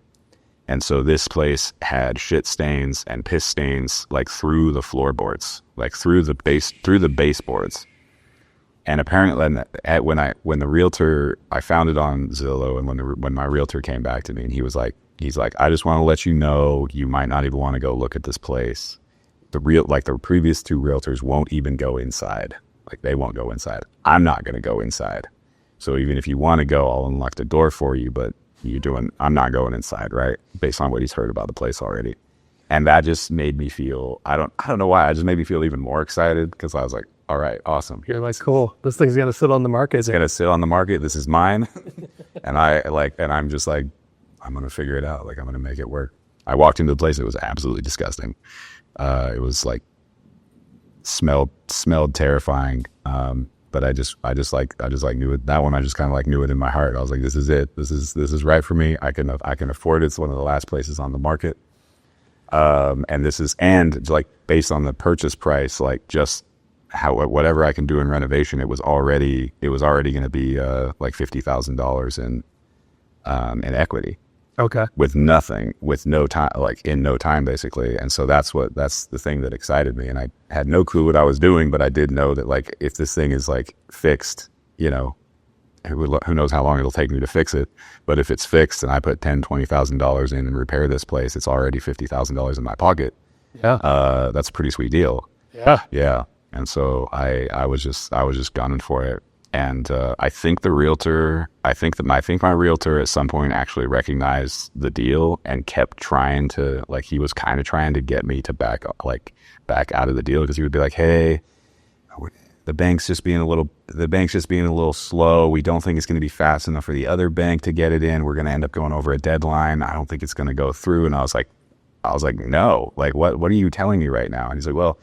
And so this place had shit stains and piss stains like through the floorboards, like through the baseboards. And apparently, when the realtor, I found it on Zillow, and when my realtor came back to me, and he's like, I just want to let you know, you might not even want to go look at this place. The previous two realtors won't even go inside. Like, they won't go inside. I'm not going to go inside. So even if you want to go, I'll unlock the door for you, but I'm not going inside, right? Based on what he's heard about the place already. And that just made me feel, I don't know why, it just made me feel even more excited, because I was like, all right, awesome. You're like, cool. This thing's going to sit on the market. It's going to sit on the market. This is mine. And I'm just like, I'm going to figure it out. Like, I'm going to make it work. I walked into the place. It was absolutely disgusting. It was like, smelled terrifying. But I just knew it. That one, I just kind of like knew it in my heart. I was like, this is it. This is right for me. I can afford it. It's one of the last places on the market. And like, based on the purchase price, like, just whatever I can do in renovation, it was already going to be like $50,000 in equity. Okay. With nothing, with no time, like in no time, basically. And so that's the thing that excited me. And I had no clue what I was doing, but I did know that, like, if this thing is like fixed, you know, who knows how long it'll take me to fix it. But if it's fixed and I put $10,000-$20,000 in and repair this place, it's already $50,000 in my pocket. Yeah. That's a pretty sweet deal. Yeah. Yeah. And so I was just gunning for it. And I think my realtor at some point actually recognized the deal and kept trying to, like, he was kind of trying to get me to back out of the deal, because he would be like, hey, the bank's just being a little slow. We don't think it's going to be fast enough for the other bank to get it in. We're going to end up going over a deadline. I don't think it's going to go through. And I was like, no, like, what are you telling me right now? And he's like, well,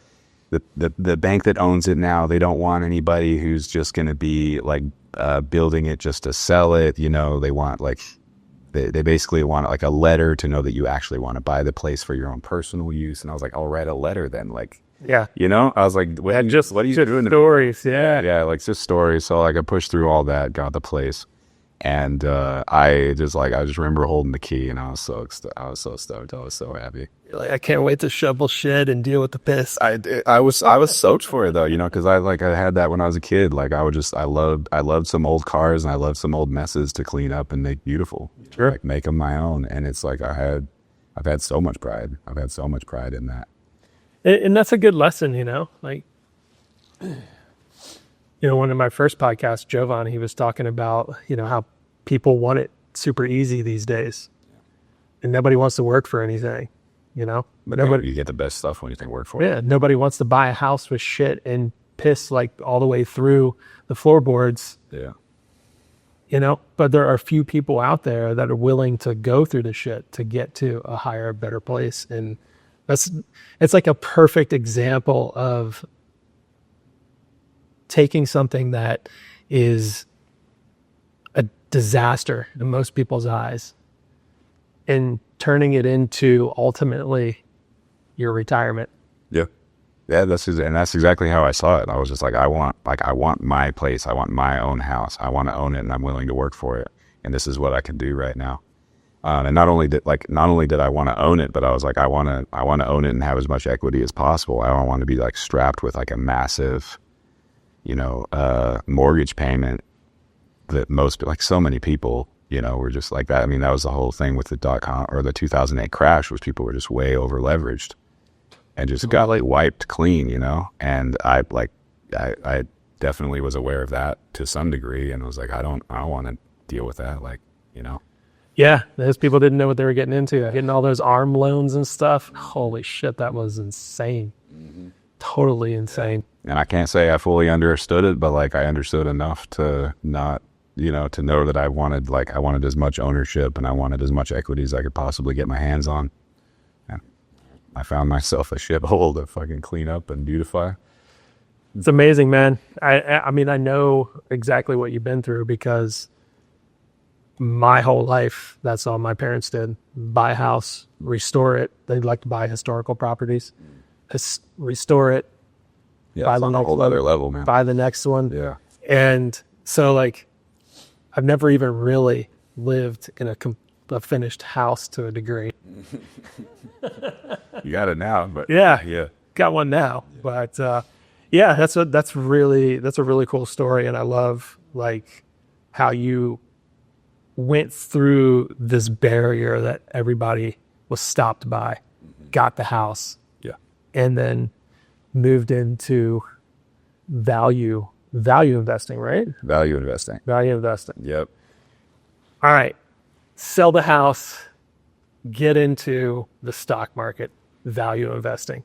the bank that owns it now, they don't want anybody who's just going to be like building it just to sell it. You know, they want, like, they basically want like a letter to know that you actually want to buy the place for your own personal use. And I was like, I'll write a letter then, like, yeah, you know, I was like, what are you doing? Stories. Yeah. Yeah. Like, just stories. So like, I pushed through all that, got the place. And I just remember holding the key, and I was so stoked. I was so happy. You're like, I can't wait to shovel shit and deal with the piss. I was stoked for it, though, you know, because I had that when I was a kid. Like, I loved some old cars, and I loved some old messes to clean up and make beautiful. Sure. Like, make them my own. And it's like, I've had so much pride. I've had so much pride in that. And that's a good lesson, you know, like, you know, one of my first podcasts, Jovan, he was talking about, you know, how people want it super easy these days, and nobody wants to work for anything, you know, but You get the best stuff when you think work for it. Yeah. Nobody wants to buy a house with shit and piss like all the way through the floorboards. Yeah. You know, but there are a few people out there that are willing to go through the shit to get to a higher, better place. And it's like a perfect example of taking something that is a disaster in most people's eyes and turning it into ultimately your retirement. Yeah. Yeah, that's exactly how I saw it. I was just like, I want my place. I want my own house. I want to own it, and I'm willing to work for it. And this is what I can do right now. And not only did I want to own it, but I was like, I want to own it and have as much equity as possible. I don't want to be like strapped with like a massive, you know, mortgage payment that so many people, you know, were just like that. I mean, that was the whole thing with the .com or the 2008 crash, was people were just way over leveraged and just got like wiped clean, you know? And I definitely was aware of that to some degree, and was like, I don't want to deal with that. Like, you know? Yeah. Those people didn't know what they were getting into, getting all those ARM loans and stuff. Holy shit. That was insane. Mm-hmm. Totally insane. And I can't say I fully understood it, but like, I understood enough to not, you know, to know that I wanted as much ownership and I wanted as much equity as I could possibly get my hands on. And I found myself a shithole to fucking clean up and beautify. It's amazing, man. I mean, I know exactly what you've been through, because my whole life, that's all my parents did. Buy a house, restore it. They'd like to buy historical properties, restore it. Yeah, buy the next whole other level, man. Buy the next one. Yeah. And so, like, I've never even really lived in a a finished house to a degree. You got it now, but Yeah. Got one now. But yeah, that's a really cool story. And I love like how you went through this barrier that everybody was stopped by, got the house, and then moved into value investing, right? Value investing. Value investing. Yep. All right. Sell the house, get into the stock market, value investing.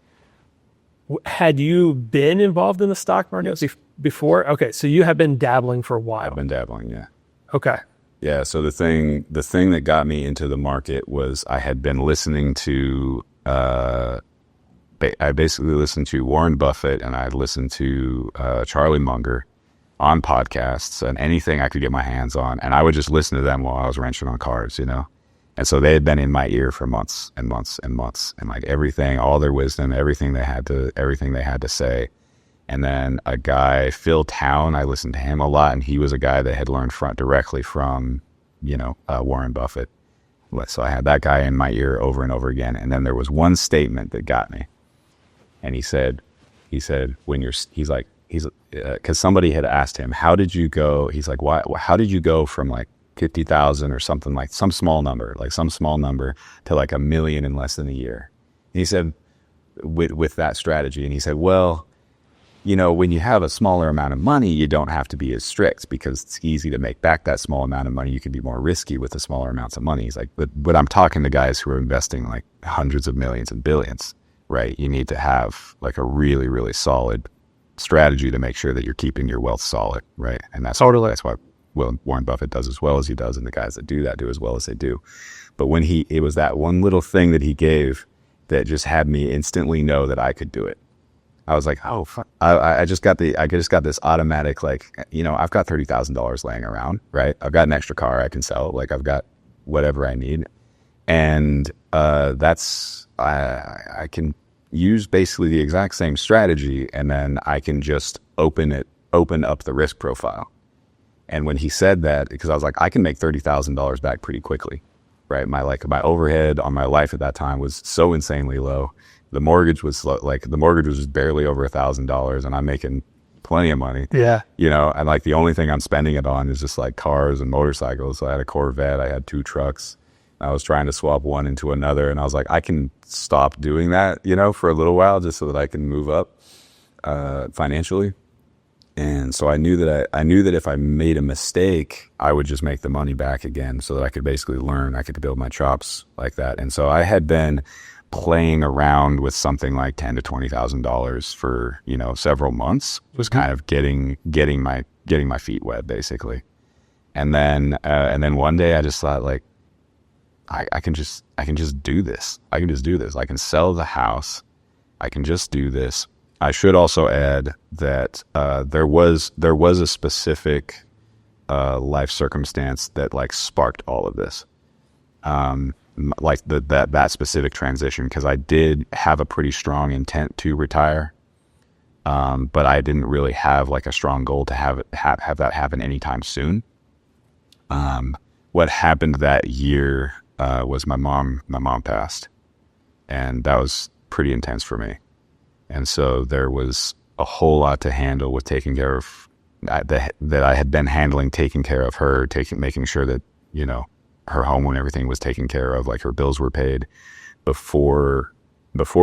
Had you been involved in the stock market before? Okay, so you have been dabbling for a while. I've been dabbling, yeah. Okay. Yeah, so the thing that got me into the market was I had been listening to I basically listened to Warren Buffett, and I listened to Charlie Munger on podcasts and anything I could get my hands on, and I would just listen to them while I was wrenching on cars, you know. And so they had been in my ear for months and months and months, and like everything, all their wisdom, everything they had to say. And then a guy, Phil Town, I listened to him a lot, and he was a guy that had learned directly from, Warren Buffett. So I had that guy in my ear over and over again. And then there was one statement that got me. And he said, because somebody had asked him, how did you go? He's like, how did you go from like 50,000 or something, like some small number to like 1 million in less than a year? And he said, with that strategy. And he said, well, when you have a smaller amount of money, you don't have to be as strict because it's easy to make back that small amount of money. You can be more risky with the smaller amounts of money. He's like, but I'm talking to guys who are investing like hundreds of millions and billions, right? You need to have like a really, really solid strategy to make sure that you're keeping your wealth solid, right? And that's why Warren Buffett does as well as he does, and the guys that do that do as well as they do. But it was that one little thing that he gave that just had me instantly know that I could do it. I was like, oh, fuck. I just got this automatic, like, I've got $30,000 laying around, right? I've got an extra car I can sell. Like, I've got whatever I need. And I can use basically the exact same strategy, and then I can just open up the risk profile. And when he said that, because I was like, I can make $30,000 back pretty quickly, right? My overhead on my life at that time was so insanely low. The mortgage was just barely over $1,000, and I'm making plenty of money. Yeah. And like the only thing I'm spending it on is just like cars and motorcycles. So I had a Corvette, I had 2 trucks. I was trying to swap one into another, and I was like, I can stop doing that, for a little while, just so that I can move up financially. And so I knew that if I made a mistake, I would just make the money back again, so that I could basically learn. I could build my chops like that. And so I had been playing around with something like $10,000 to $20,000 for several months. Was kind of getting my feet wet, basically. And then one day I just thought, like, I can just do this. I can sell the house. I can just do this. I should also add that there was a specific life circumstance that like sparked all of this. Like that specific transition, because I did have a pretty strong intent to retire, but I didn't really have like a strong goal to have that happen anytime soon. What happened that year was my mom passed, and that was pretty intense for me. And so there was a whole lot to handle with taking care of that I had been handling, taking care of her, making sure that her home and everything was taken care of, like her bills were paid before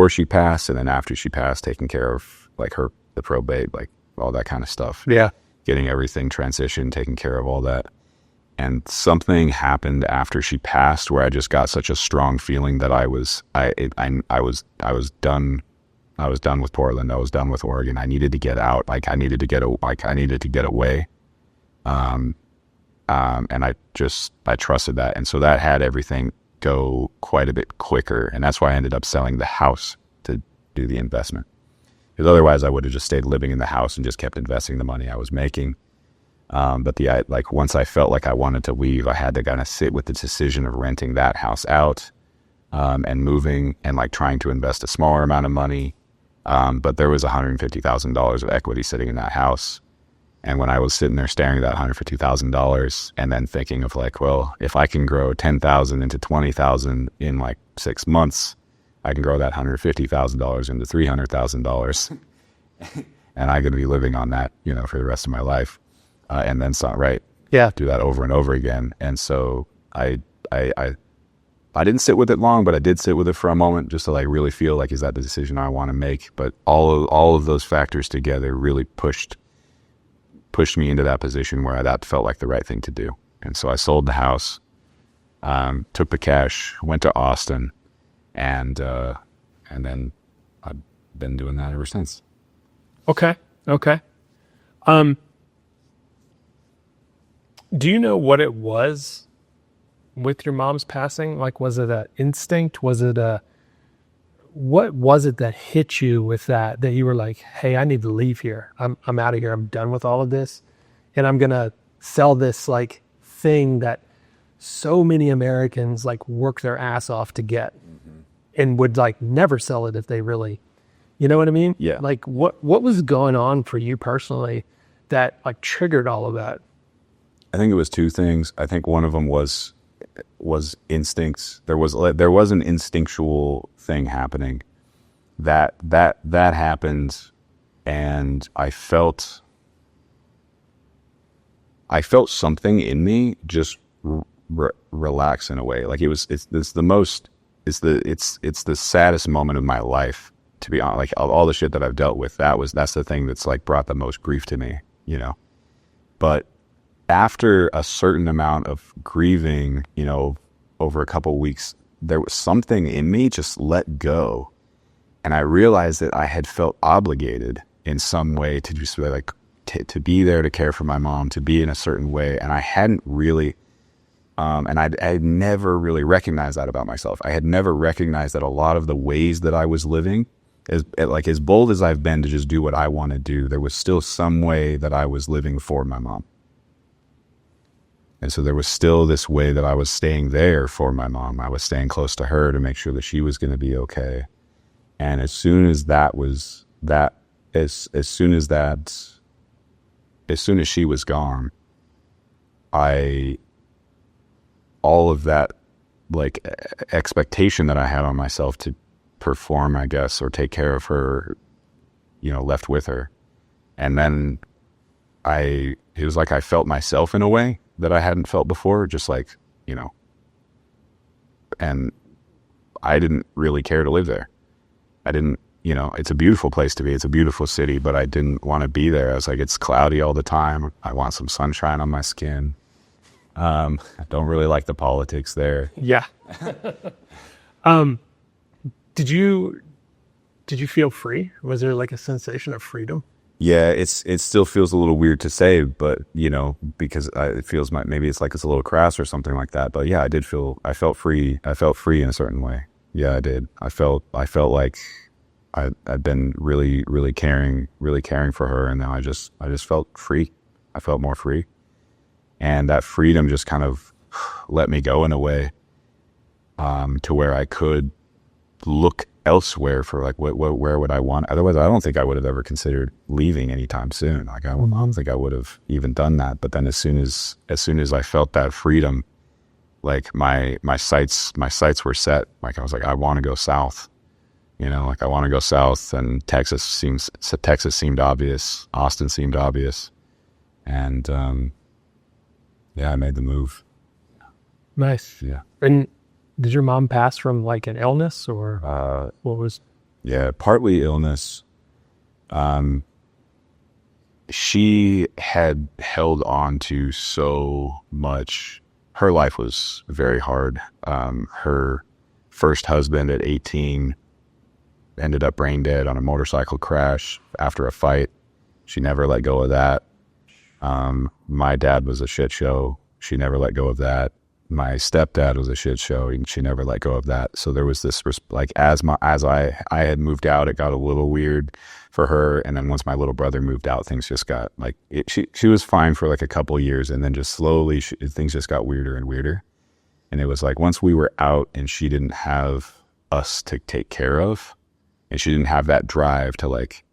she passed, and then after she passed, taking care of like the probate, like all that kind of stuff. Yeah. Getting everything transitioned, taking care of all that. And something happened after she passed where I just got such a strong feeling that I was done. I was done with Portland. I was done with Oregon. I needed to get out. I needed to get away. And I trusted that. And so that had everything go quite a bit quicker. And that's why I ended up selling the house to do the investment. Because otherwise I would have just stayed living in the house and just kept investing the money I was making. But once I felt like I wanted to leave, I had to kind of sit with the decision of renting that house out, and moving and like trying to invest a smaller amount of money. But there was $150,000 of equity sitting in that house. And when I was sitting there staring at that $150,000 and then thinking of like, well, if I can grow 10,000 into 20,000 in like 6 months, I can grow that $150,000 into $300,000. And I'm going to be living on that, you know, for the rest of my life. And then some, right? Yeah. Do that over and over again. And so I didn't sit with it long, but I did sit with it for a moment just to like really feel like, is that the decision I want to make? But all of those factors together really pushed me into that position where that felt like the right thing to do. And so I sold the house, took the cash, went to Austin, and then I've been doing that ever since. Okay. Do you know what it was with your mom's passing? Like, was it an instinct? What was it that hit you with that you were like, hey, I need to leave here. I'm out of here. I'm done with all of this. And I'm going to sell this like thing that so many Americans like work their ass off to get and would like never sell it if they really, you know what I mean? Yeah. Like what was going on for you personally that like triggered all of that? I think it was two things. I think one of them was instincts. There was an instinctual thing happening that happened, and I felt something in me just relax in a way. Like it's the saddest moment of my life, to be honest. Like all the shit that I've dealt with, that's the thing that's like brought the most grief to me, you know. But after a certain amount of grieving, you know, over a couple of weeks, there was something in me just let go. And I realized that I had felt obligated in some way to just be like, to be there to care for my mom, to be in a certain way. And I hadn't really, and I had never really recognized that about myself. I had never recognized that a lot of the ways that I was living, as bold as I've been to just do what I want to do, there was still some way that I was living for my mom. And so there was still this way that I was staying there for my mom. I was staying close to her to make sure that she was going to be okay. And as soon as she was gone, all of that like expectation that I had on myself to perform, I guess, or take care of her, you know, left with her. And then it was like I felt myself in a way that I hadn't felt before, just like, you know, and I didn't really care to live there. I didn't, you know, it's a beautiful place to be. It's a beautiful city, but I didn't want to be there. I was like, it's cloudy all the time. I want some sunshine on my skin. I don't really like the politics there. Yeah. Did you feel free? Was there like a sensation of freedom? Yeah, it still feels a little weird to say, but you know, because it feels maybe it's like it's a little crass or something like that. But yeah, I felt free. I felt free in a certain way. Yeah, I did. I felt like I'd been really, really caring for her, and now I just felt free. I felt more free, and that freedom just kind of let me go in a way, to where I could look elsewhere for like where would I want. Otherwise, I don't think I would have ever considered leaving anytime soon. Like I don't think I would have even done that. But then as soon as I felt that freedom, like my sights were set. Like I was like, I want to go south. You know, like I want to go south, and Texas seemed obvious. Austin seemed obvious, and yeah, I made the move. Nice. Yeah. And did your mom pass from like an illness or what was? Yeah, partly illness. She had held on to so much. Her life was very hard. Her first husband at 18 ended up brain dead on a motorcycle crash after a fight. She never let go of that. My dad was a shit show. She never let go of that. My stepdad was a shit show, and she never let go of that. So there was this, like, as I had moved out, it got a little weird for her. And then once my little brother moved out, things just got like, she was fine for like a couple years, and then just slowly things just got weirder and weirder. And it was like, once we were out and she didn't have us to take care of, and she didn't have that drive to like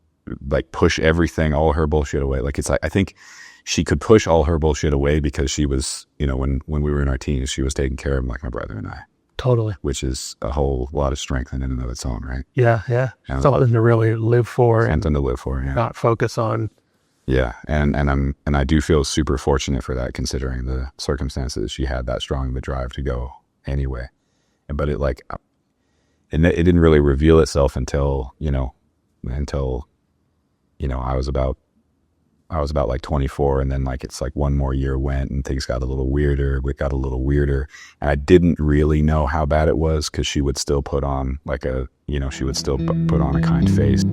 like push everything, all her bullshit away. Like, it's like, I think she could push all her bullshit away because she was, you know, when we were in our teens, she was taking care of like my brother and I. Totally. Which is a whole lot of strength in and of its own, right? Yeah. Something to really live for. Something to live for, yeah. Not focus on. Yeah, and I do feel super fortunate for that, considering the circumstances. She had that strong of a drive to go anyway. But it didn't really reveal itself until I was about like 24, and then like it's like one more year went and things got a little weirder. It got a little weirder, and I didn't really know how bad it was because she would still put on put on a kind face.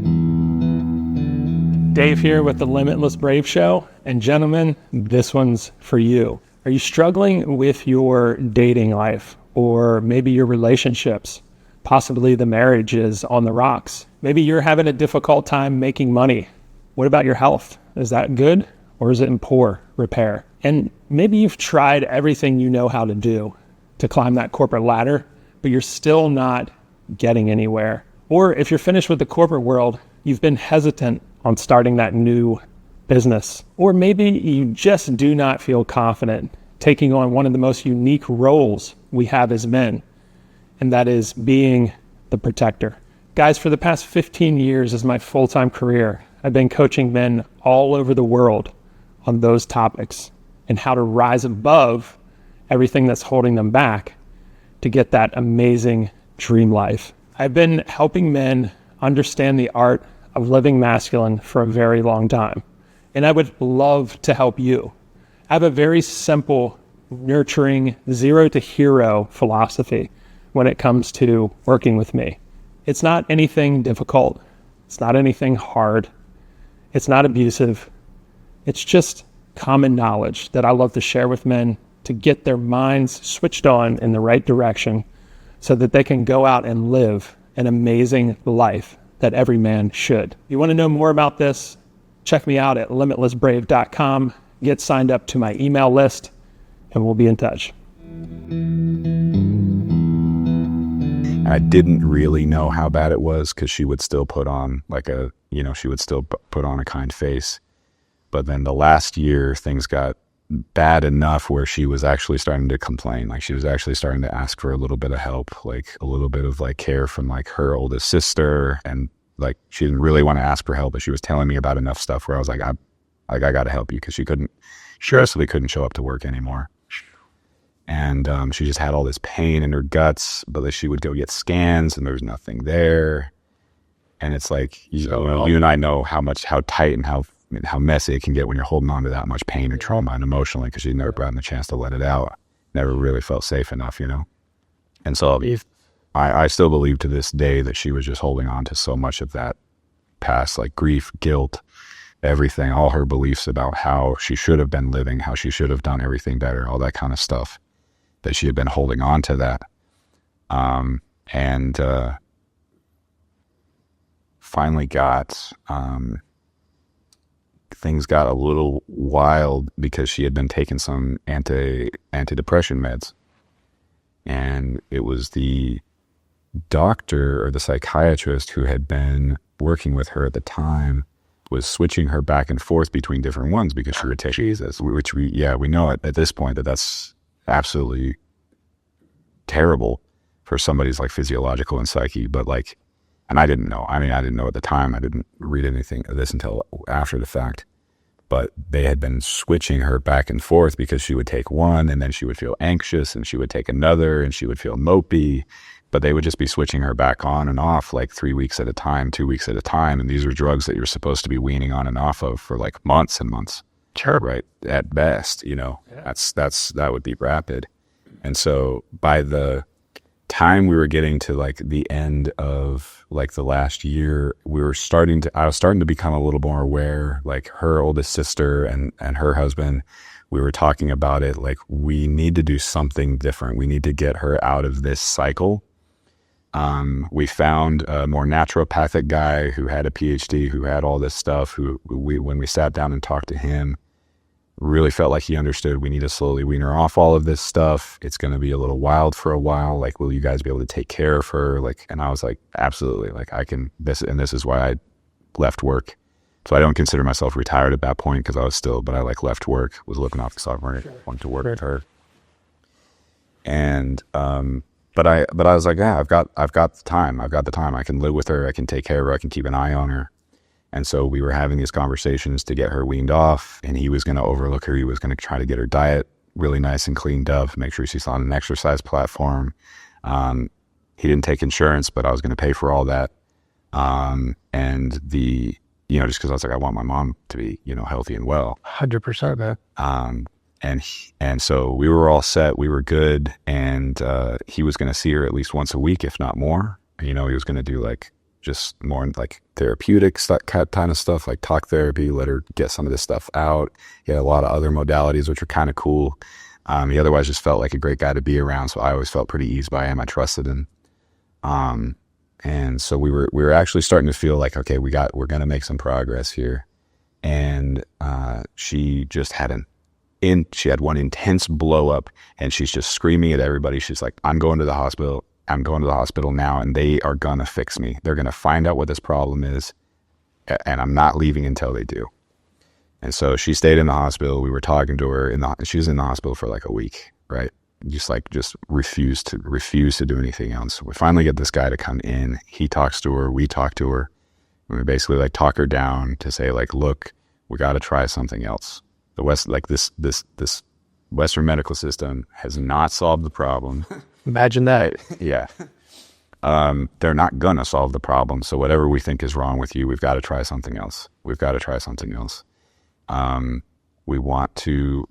Dave here with the Limitless Brave Show, and gentlemen, this one's for you. Are you struggling with your dating life, or maybe your relationships? Possibly the marriage is on the rocks. Maybe you're having a difficult time making money. What about your health? Is that good, or is it in poor repair? And maybe you've tried everything you know how to do to climb that corporate ladder, but you're still not getting anywhere. Or if you're finished with the corporate world, you've been hesitant on starting that new business. Or maybe you just do not feel confident taking on one of the most unique roles we have as men, and that is being the protector. Guys, for the past 15 years as my full-time career, I've been coaching men all over the world on those topics and how to rise above everything that's holding them back to get that amazing dream life. I've been helping men understand the art of living masculine for a very long time, and I would love to help you. I have a very simple, nurturing, zero to hero philosophy when it comes to working with me. It's not anything difficult. It's not anything hard. It's not abusive. It's just common knowledge that I love to share with men to get their minds switched on in the right direction so that they can go out and live an amazing life that every man should. If you want to know more about this, check me out at limitlessbrave.com. Get signed up to my email list, and we'll be in touch. I didn't really know how bad it was because she would still put on put on a kind face. But then the last year, things got bad enough where she was actually starting to complain. Like, she was actually starting to ask for a little bit of help, like a little bit of like care from like her oldest sister. And like, she didn't really want to ask for help, but she was telling me about enough stuff where I was like, I got to help you, because she basically couldn't show up to work anymore. And she just had all this pain in her guts, but she would go get scans and there was nothing there. And it's like, you and I know how tight and how messy it can get when you're holding on to that much pain and trauma and emotionally, because you've never gotten the chance to let it out. Never really felt safe enough, And so I still believe to this day that she was just holding on to so much of that past, like grief, guilt, everything, all her beliefs about how she should have been living, how she should have done everything better, all that kind of stuff, that she had been holding on to that. And finally things got a little wild because she had been taking some antidepressant meds. And it was the doctor or the psychiatrist who had been working with her at the time was switching her back and forth between different ones because she would take Jesus, which we know at this point that's absolutely terrible for somebody's like physiological and psyche. But like, and I didn't know. I didn't know at the time. I didn't read anything of this until after the fact. But they had been switching her back and forth because she would take one and then she would feel anxious and she would take another and she would feel mopey. But they would just be switching her back on and off like 3 weeks at a time, 2 weeks at a time. And these are drugs that you're supposed to be weaning on and off of for like months and months. Sure. Right. At best, Yeah. That would be rapid. And so by the time we were getting to like the end of like the last year, I was starting to become a little more aware, like her oldest sister and her husband, we were talking about it. Like, we need to do something different. We need to get her out of this cycle. We found a more naturopathic guy who had a PhD, who had all this stuff, when we sat down and talked to him, really felt like he understood we need to slowly wean her off all of this stuff. It's going to be a little wild for a while. Like, will you guys be able to take care of her? Like, and I was like, absolutely. Like, I can, this is why I left work So I don't consider myself retired at that point because I was still, but I like left work, was looking off the stock market, went to work with her. And, but I was like, yeah, I've got the time. I've got the time. I can live with her. I can take care of her. I can keep an eye on her. And so we were having these conversations to get her weaned off, and he was going to overlook her. He was going to try to get her diet really nice and cleaned up, make sure she's on an exercise platform. He didn't take insurance, but I was going to pay for all that. And just because I was like, I want my mom to be, healthy and well. 100%, man. And so we were all set. We were good. And he was going to see her at least once a week, if not more. He was going to do like just more like therapeutics, that kind of stuff, like talk therapy, let her get some of this stuff out. He had a lot of other modalities, which are kind of cool. He otherwise just felt like a great guy to be around. So I always felt pretty eased by him. I trusted him. And so we were actually starting to feel like, okay, we're going to make some progress here. And, she just had she had one intense blow up, and she's just screaming at everybody. She's like, I'm going to the hospital. I'm going to the hospital now, and they are going to fix me. They're going to find out what this problem is, and I'm not leaving until they do. And so she stayed in the hospital. We were talking to her she was in the hospital for like a week, right? Just refused to do anything else. We finally get this guy to come in. He talks to her. We talk to her. And we basically like talk her down to say like, look, we got to try something else. The West, like this Western medical system has not solved the problem. Imagine that. Yeah. They're not gonna solve the problem. So whatever we think is wrong with you, we've got to try something else. We want to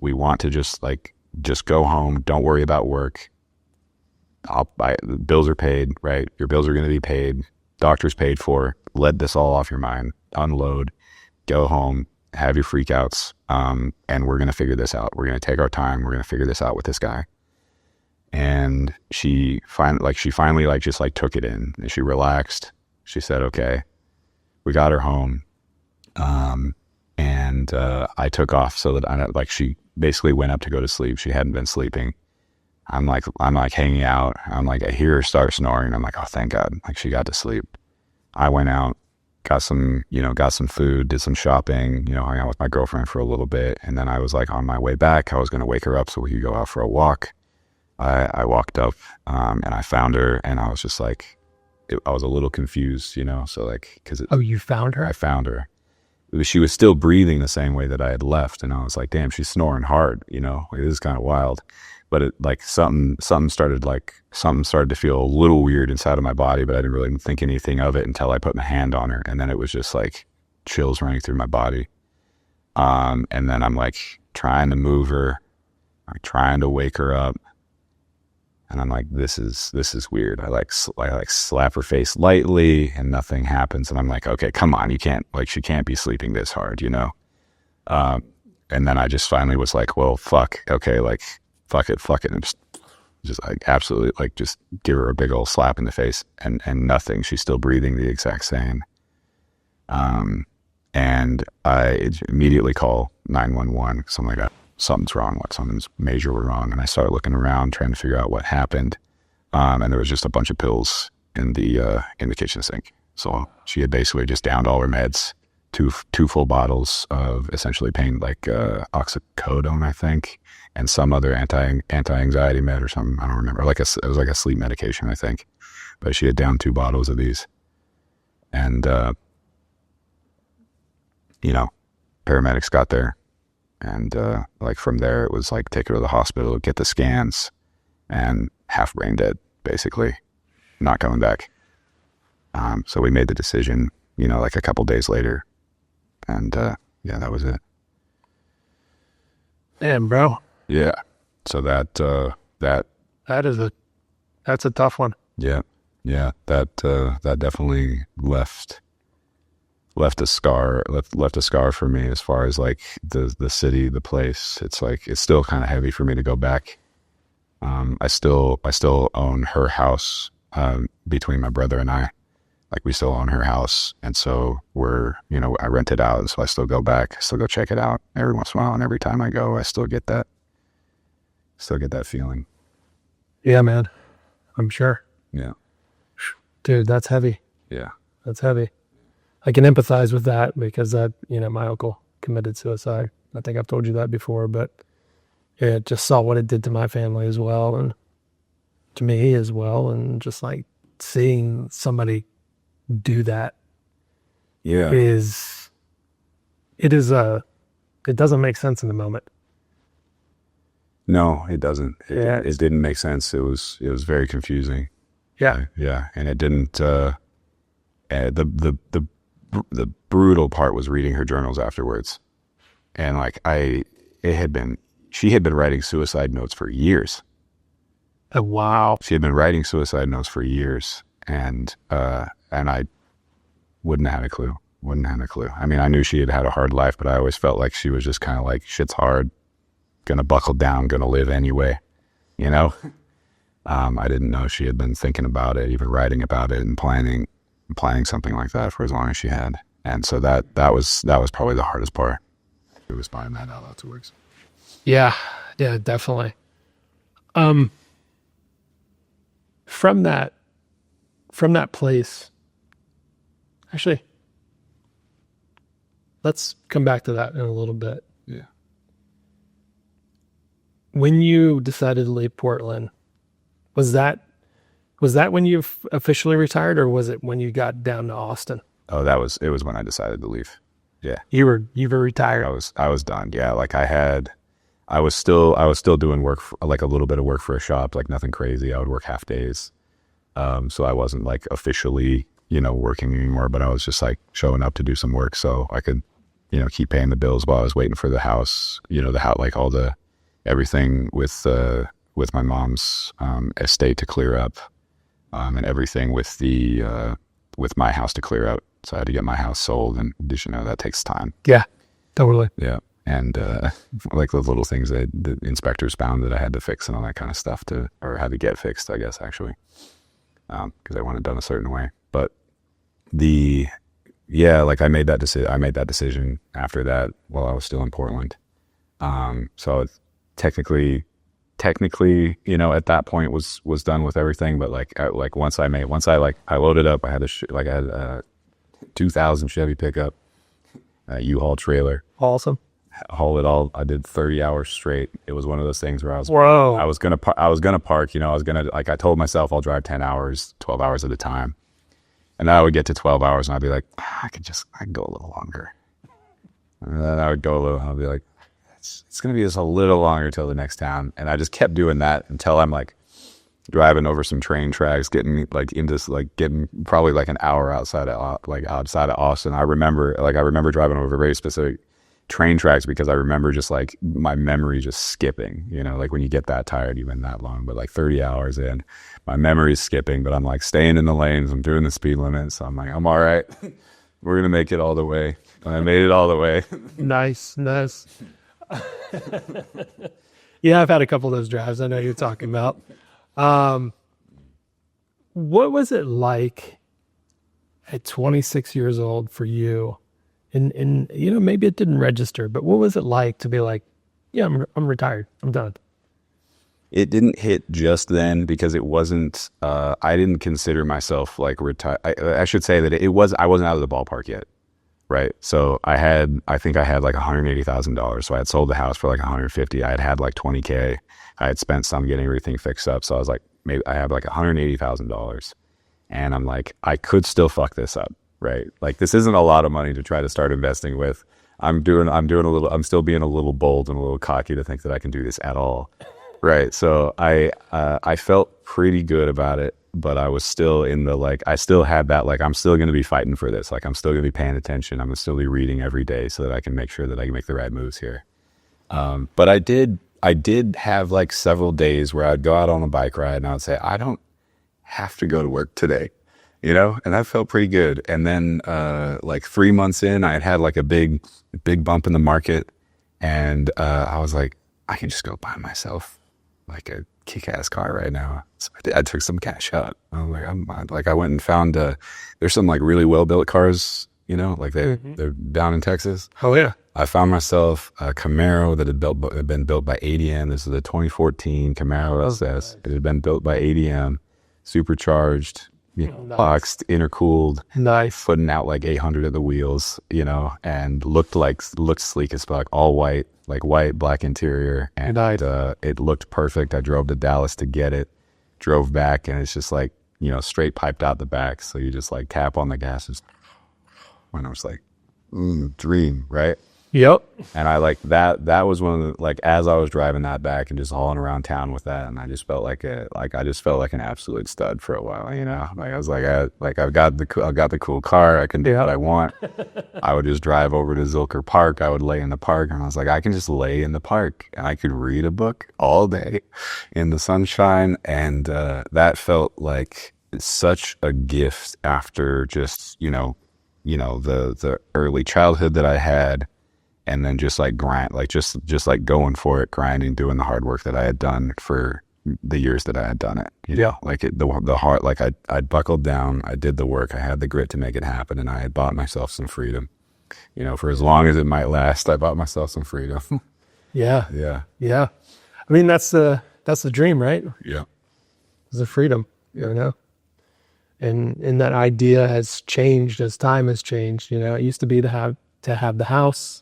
just go home. Don't worry about work. The bills are paid, right? Your bills are going to be paid. Doctor's paid for. Let this all off your mind. Unload. Go home. Have your freakouts. And we're going to figure this out. We're going to take our time. We're going to figure this out with this guy. And she finally took it in, and she relaxed. She said, okay. We got her home. And I took off so that she basically went up to go to sleep. She hadn't been sleeping. I'm like hanging out. I'm like, I hear her start snoring. I'm like, oh, thank God. Like she got to sleep. I went out, got some food, did some shopping, hung out with my girlfriend for a little bit. And then I was like on my way back, I was going to wake her up so we could go out for a walk. I walked up, and I found her, and I was just like, I was a little confused, so like, Oh, you found her? I found her. She was still breathing the same way that I had left. And I was like, damn, she's snoring hard, it is kind of wild. But it like something started to feel a little weird inside of my body, but I didn't really think anything of it until I put my hand on her. And then it was just like chills running through my body. And then I'm like trying to move her, trying to wake her up. And I'm like, this is weird. I slap her face lightly and nothing happens. And I'm like, okay, come on. She can't be sleeping this hard, And then I just finally was like, well, fuck. Okay. Like, fuck it. And just like, absolutely, like, just give her a big old slap in the face and nothing. She's still breathing the exact same. And I immediately call 911. So I'm like, something's wrong, something's major wrong. And I started looking around, trying to figure out what happened. And there was just a bunch of pills in the kitchen sink. So she had basically just downed all her meds, two full bottles of essentially pain, like oxycodone, I think, and some other anti-anxiety med or something. I don't remember. It was like a sleep medication, I think. But she had downed 2 bottles of these. And, paramedics got there. And from there, it was like take her to the hospital, get the scans, and half brain dead, basically, not coming back. So we made the decision, like a couple days later, and that was it. Damn, bro. Yeah. So that's a tough one. Yeah. That definitely left a scar for me as far as like the city, the place. It's like, it's still kind of heavy for me to go back. I still own her house, between my brother and I, like we still own her house. And so I rent it out. And so I still go back, I still go check it out every once in a while. And every time I go, I still get that feeling. Yeah, man. I'm sure. Yeah. Dude, that's heavy. Yeah. That's heavy. I can empathize with that because that, my uncle committed suicide. I think I've told you that before, but it just saw what it did to my family as well, and to me as well. And just like seeing somebody do that Yeah. it doesn't make sense in the moment. No, it doesn't. Yeah. It didn't make sense. It was very confusing. Yeah. Yeah. And it didn't, the brutal part was reading her journals afterwards. And like she had been writing suicide notes for years. Oh, wow. She had been writing suicide notes for years, and I wouldn't have had a clue. I mean, I knew she had a hard life, but I always felt like she was just kind of like, shit's hard, gonna buckle down, gonna live anyway, I didn't know she had been thinking about it, even writing about it and planning something like that for as long as she had. And so that was probably the hardest part. It was finding that out afterwards. Yeah, definitely. From that place, actually, let's come back to that in a little bit. Yeah. When you decided to leave Portland, was that when you officially retired, or was it when you got down to Austin? Oh, it was when I decided to leave. Yeah. You were retired. I was done. Yeah. Like I was still doing work, like a little bit of work for a shop, like nothing crazy. I would work half days. So I wasn't like officially, working anymore, but I was just like showing up to do some work so I could, keep paying the bills while I was waiting for the house, like all the, everything with my mom's, estate to clear up, and everything with my house to clear up. So I had to get my house sold, and that takes time. Yeah, totally. Yeah. And like those little things that the inspectors found that I had to fix and all that kind of stuff or had to get fixed, I guess, actually, because I wanted it done a certain way. But like I made that decision after that while I was still in Portland. So technically, at that point was done with everything. But once I loaded up, I had a 2000 Chevy pickup, U-Haul trailer. Awesome. Haul it all. I did 30 hours straight. It was one of those things where I was gonna park. I was gonna I told myself I'll drive 10 hours, 12 hours at a time. And then I would get to 12 hours and I'd be like, I can go a little longer. And then I would go a little, I'll be like, it's going to be just a little longer till the next town. And I just kept doing that until I'm like driving over some train tracks, getting probably like an hour outside of Austin. I remember driving over very specific train tracks because I remember just like my memory just skipping, like when you get that tired, you've been that long, but like 30 hours in, my memory is skipping, but I'm like staying in the lanes. I'm doing the speed limit. So I'm like, I'm all right. We're going to make it all the way. And I made it all the way. Nice. Yeah, I've had a couple of those drives. I know you're talking about. What was it like at 26 years old for you? And maybe it didn't register, but what was it like to be like, yeah, I'm retired. I'm done. It didn't hit just then because it wasn't, I didn't consider myself like retired. I should say that I wasn't out of the ballpark yet. Right. So I think I had like $180,000. So I had sold the house for like 150. I had like 20K. I had spent some getting everything fixed up. So I was like, maybe I have like $180,000, and I'm like, I could still fuck this up. Right. Like this isn't a lot of money to try to start investing with. I'm still being a little bold and a little cocky to think that I can do this at all. Right. So I felt pretty good about it, but I was still I still had that, like, I'm still going to be fighting for this. Like, I'm still going to be paying attention. I'm going to still be reading every day so that I can make sure that I can make the right moves here. But I did have like several days where I'd go out on a bike ride and I would say, I don't have to go to work today, and that felt pretty good. And then, like 3 months in, I had like a big bump in the market, and, I was like, I can just go buy myself like a kick-ass car right now. So I took some cash out. I was like, I went and found, there's some like really well-built cars, like they're down in Texas. Oh yeah. I found myself a Camaro that had been built by ADM. This is a 2014 Camaro SS. Nice. It had been built by ADM, supercharged, Nice. boxed, intercooled, Nice. putting out like 800 at the wheels, and looked sleek as fuck, all white, like white, black interior. And Nice. it looked perfect. I drove to Dallas to get it, drove back, and it's just like, straight piped out the back. So you just like tap on the gas. When I was like, dream, right? Yep. And I like that was one of the, like, as I was driving that back and just hauling around town with that, and I just felt like an absolute stud for a while, like I was like, I've got the cool car, I can do what I want. I would just drive over to Zilker Park, I would lay in the park, and I was like, I can just lay in the park and I could read a book all day in the sunshine. And that felt like such a gift after just, the early childhood that I had. And then just like grind, like just like going for it, grinding, doing the hard work that I had done for the years that I had done it. Like the heart, like I buckled down, I did the work, I had the grit to make it happen, and I had bought myself some freedom. For as long as it might last, I bought myself some freedom. Yeah. Yeah. I mean, that's the dream, right? Yeah. It's the freedom, And that idea has changed as time has changed. It used to be to have the house.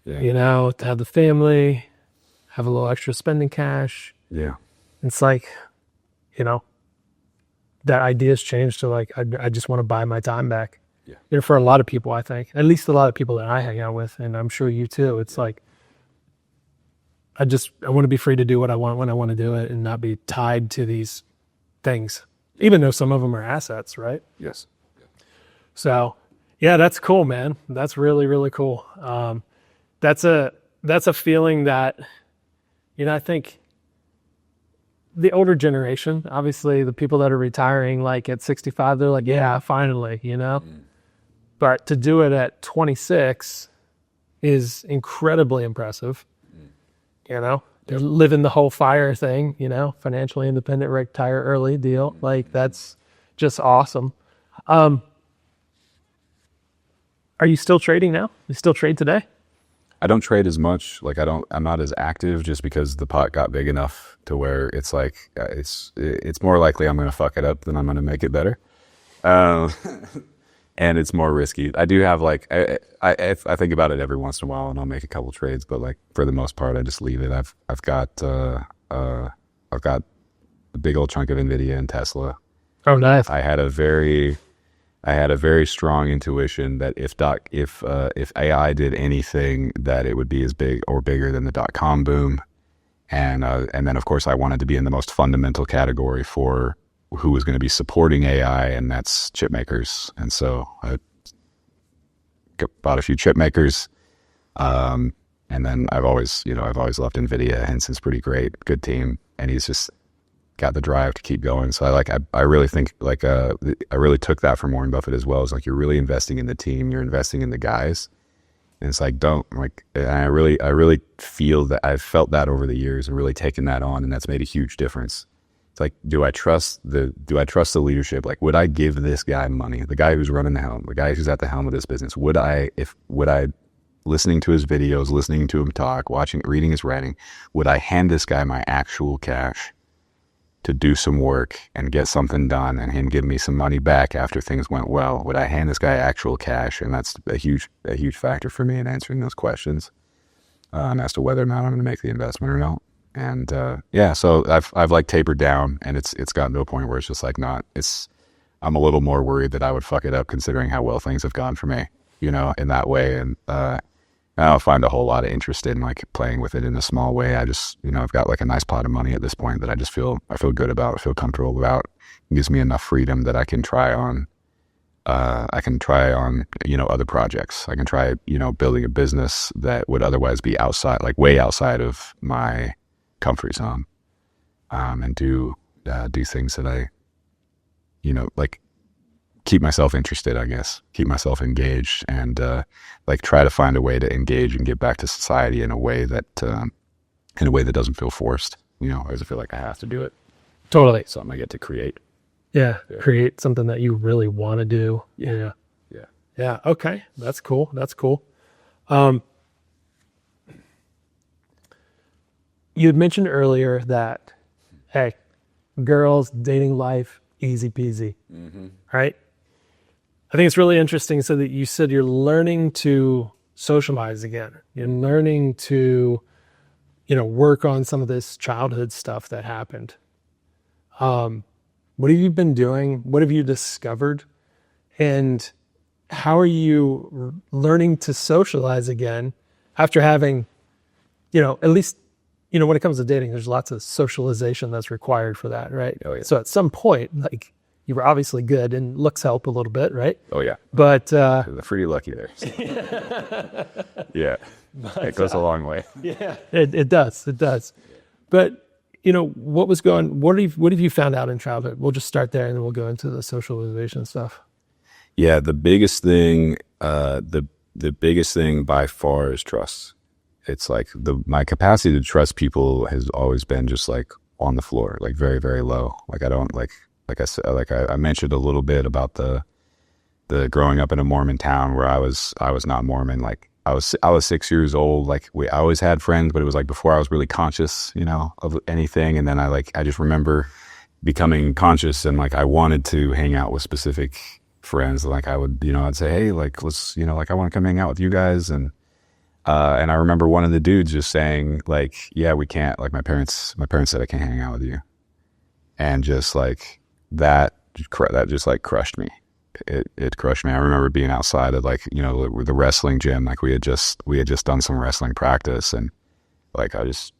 Yeah. To have the family, have a little extra spending cash. Yeah. It's like, that idea's changed to like, I just want to buy my time back. Yeah. For a lot of people, I think, at least a lot of people that I hang out with, and I'm sure you too, it's like, I want to be free to do what I want when I want to do it and not be tied to these things, even though some of them are assets, right? Yes. So, yeah, that's cool, man. That's really, really cool. That's a feeling that, I think the older generation, obviously the people that are retiring like at 65, they're like, yeah, finally, But to do it at 26 is incredibly impressive. They're living the whole FIRE thing, financially independent, retire early deal. Like, that's just awesome. Are you still trading now? You still trade today? I don't trade as much. Like I'm not as active just because the pot got big enough to where it's like, it's more likely I'm going to fuck it up than I'm going to make it better. And it's more risky. I do have like, I think about it every once in a while and I'll make a couple trades, but like for the most part, I just leave it. I've got a big old chunk of NVIDIA and Tesla. Oh, nice. I had a very strong intuition that if AI did anything, that it would be as big or bigger than the .com boom, and then of course I wanted to be in the most fundamental category for who was going to be supporting AI, and that's chip makers. And so I bought a few chip makers, and then I've always loved NVIDIA. Henson's pretty great, good team, and he's just got the drive to keep going. So I really think like I really took that from Warren Buffett as well. It's like, you're really investing in the team, you're investing in the guys, and it's like, and I really feel that I've felt that over the years and really taken that on, and that's made a huge difference. It's like, do I trust the leadership? Like, would I give this guy money, the guy who's running the helm, the guy who's at the helm of this business? Would I listening to his videos, listening to him talk, reading his writing, would I hand this guy my actual cash to do some work and get something done and him give me some money back after things went well? Would I hand this guy actual cash? And that's a huge factor for me in answering those questions, as to whether or not I'm going to make the investment or not. And so I've like tapered down, and it's gotten to a point where it's just like I'm a little more worried that I would fuck it up considering how well things have gone for me, in that way. And I don't find a whole lot of interest in like playing with it in a small way. I just, I've got like a nice pot of money at this point that I feel good about, I feel comfortable about. It gives me enough freedom that I can try on, other projects. I can try, building a business that would otherwise be outside, like way outside of my comfort zone, and do things that I, like keep myself interested, I guess, keep myself engaged, and like try to find a way to engage and get back to society in a way that doesn't feel forced. I always feel like I have to do it. Totally. Something I get to create. Yeah. Create something that you really want to do. Yeah. Yeah. Okay. That's cool. You had mentioned earlier that, hey, girls, dating life, easy peasy. Right? I think it's really interesting. So that you said you're learning to socialize again. You're learning to, work on some of this childhood stuff that happened. What have you been doing? What have you discovered? And how are you learning to socialize again after having, at least, when it comes to dating, there's lots of socialization that's required for that, right? Oh, yeah. So at some point, like, you were obviously good and looks help a little bit, right? Oh, yeah. But They're pretty lucky there. Yeah. It goes a long way. yeah, it does. It does. But, what have you found out in childhood? We'll just start there and then we'll go into the socialization stuff. Yeah, the biggest thing, the biggest thing by far is trust. It's like my capacity to trust people has always been just like on the floor, like very, very low. Like I don't like I said, like I mentioned a little bit about the growing up in a Mormon town where I was not Mormon. Like I was 6 years old. Like I always had friends, but it was like before I was really conscious, of anything. And then I just remember becoming conscious and like I wanted to hang out with specific friends. Like I would, I'd say, hey, like let's, like I want to come hang out with you guys. And I remember one of the dudes just saying like, yeah, we can't, like my parents said I can't hang out with you. And just like that just like crushed me. It crushed me. I remember being outside of like, the wrestling gym. Like we had just done some wrestling practice and like, I just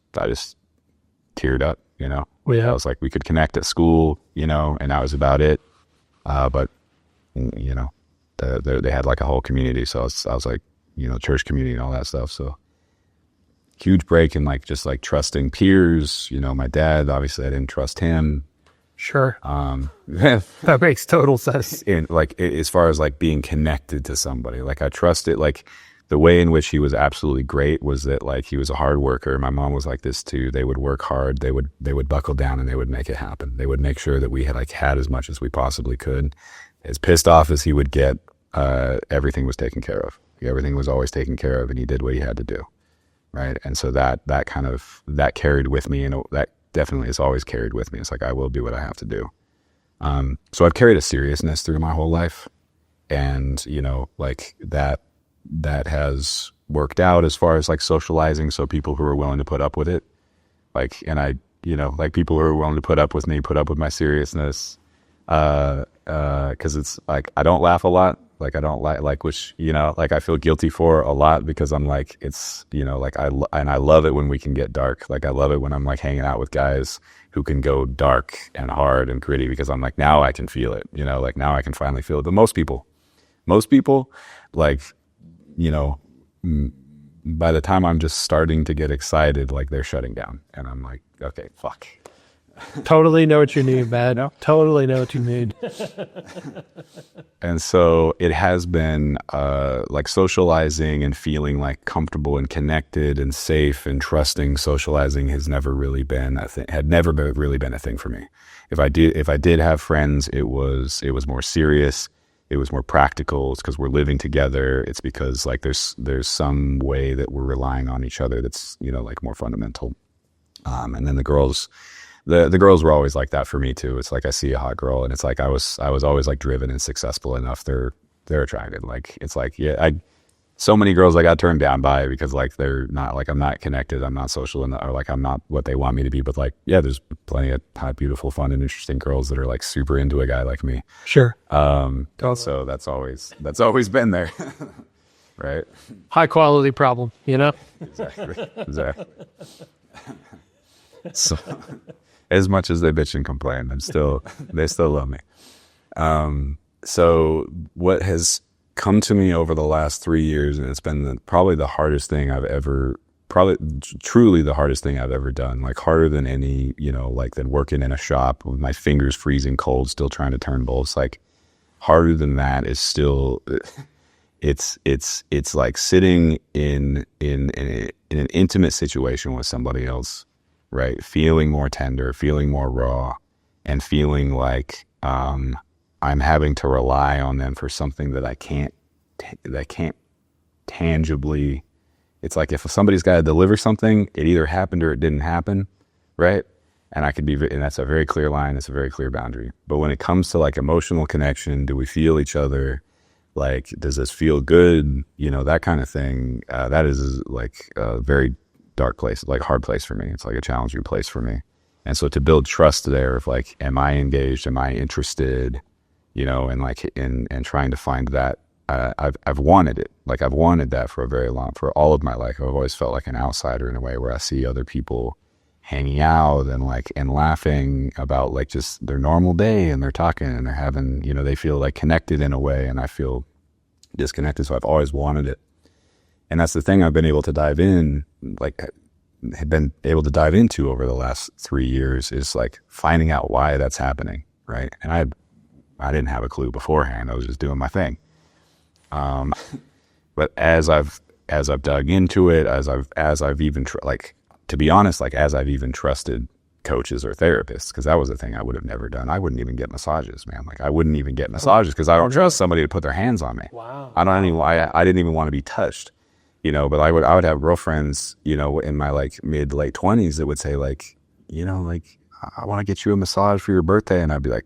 teared up, Well, yeah. I was like, we could connect at school, and that was about it. But they had like a whole community. So I was like, church community and all that stuff. So huge break in like, just like trusting peers, my dad, obviously I didn't trust him. Sure. That makes total sense. And like, as far as like being connected to somebody, like I trusted, like the way in which he was absolutely great was that like, he was a hard worker. My mom was like this too. They would work hard. They would buckle down and they would make it happen. They would make sure that we had as much as we possibly could. As pissed off as he would get, everything was taken care of. Everything was always taken care of and he did what he had to do. Right. And so that carried with me, and that definitely has always carried with me. It's like, I will do what I have to do. So I've carried a seriousness through my whole life, and, like that has worked out as far as like socializing. So people who are willing to put up with it, like, and I, like people who are willing to put up with me, put up with my seriousness. 'Cause it's like, I don't laugh a lot. Like I don't like, which, like I feel guilty for a lot because I'm like, it's, like I love it when we can get dark. Like I love it when I'm like hanging out with guys who can go dark and hard and gritty, because I'm like, now I can feel it, like now I can finally feel it. But most people like, by the time I'm just starting to get excited, like they're shutting down and I'm like, okay, fuck. Totally know what you need, man. No? Totally know what you need. And so it has been like socializing and feeling like comfortable and connected and safe and trusting. Socializing has never really been a thing. Had never really been a thing for me. If I did have friends, it was more serious. It was more practical. It's because we're living together. It's because like there's some way that we're relying on each other that's like more fundamental. And then the girls. The girls were always like that for me too. It's like I see a hot girl and it's like I was always like driven and successful enough. They're attracted. Like it's like, yeah, so many girls I got turned down by because like they're not, like I'm not connected, I'm not social enough, or like I'm not what they want me to be. But like, yeah, there's plenty of hot, beautiful, fun, and interesting girls that are like super into a guy like me. Sure. Totally. So that's always been there. Right. High quality problem, Exactly. So as much as they bitch and complain, they still love me. So what has come to me over the last 3 years, and it's been truly the hardest thing I've ever done, like harder than any, like than working in a shop with my fingers freezing cold, still trying to turn bolts. Like harder than that is still, it's like sitting in an intimate situation with somebody else, right? Feeling more tender, feeling more raw, and feeling like I'm having to rely on them for something that I can't tangibly. It's like if somebody's got to deliver something, it either happened or it didn't happen, right? And and that's a very clear line. It's a very clear boundary. But when it comes to like emotional connection, do we feel each other? Like, does this feel good? You know, that kind of thing. That is like a very dark place, like hard place for me. It's like a challenging place for me. And so to build trust there of like, am I engaged? Am I interested? You know, and like, and trying to find that. I've wanted it. Like I've wanted that for for all of my life. I've always felt like an outsider in a way where I see other people hanging out and like, and laughing about like just their normal day, and they're talking and they're having, you know, they feel like connected in a way, and I feel disconnected. So I've always wanted it. And that's the thing I've been able to dive in, like have been able to dive into over the last 3 years, is like finding out why that's happening. Right. And I didn't have a clue beforehand. I was just doing my thing. But as I've dug into it, as I've even to be honest, like as I've even trusted coaches or therapists, because that was a thing I would have never done. I wouldn't even get massages, man. Like I wouldn't even get massages because I don't trust somebody to put their hands on me. Wow. I didn't even want to be touched, you know. But I would have girlfriends, you know, in my like mid late 20s that would say like, you know, like I want to get you a massage for your birthday, and I'd be like,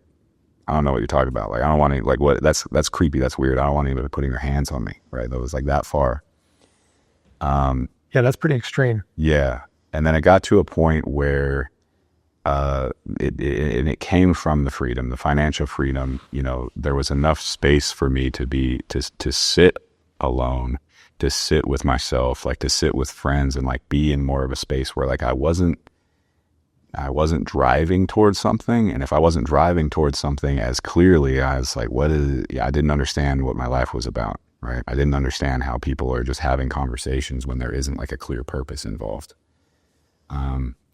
I don't know what you're talking about. Like I don't want to, like what, that's creepy. That's weird. I don't want anybody putting their hands on me. Right. That was like that far. Yeah, that's pretty extreme. Yeah. And then it got to a point where it came from the freedom, the financial freedom. You know, there was enough space for me to sit alone, to sit with myself, like to sit with friends, and like be in more of a space where like I wasn't driving towards something. And if I wasn't driving towards something as clearly, I was like, I didn't understand what my life was about. Right. I didn't understand how people are just having conversations when there isn't like a clear purpose involved.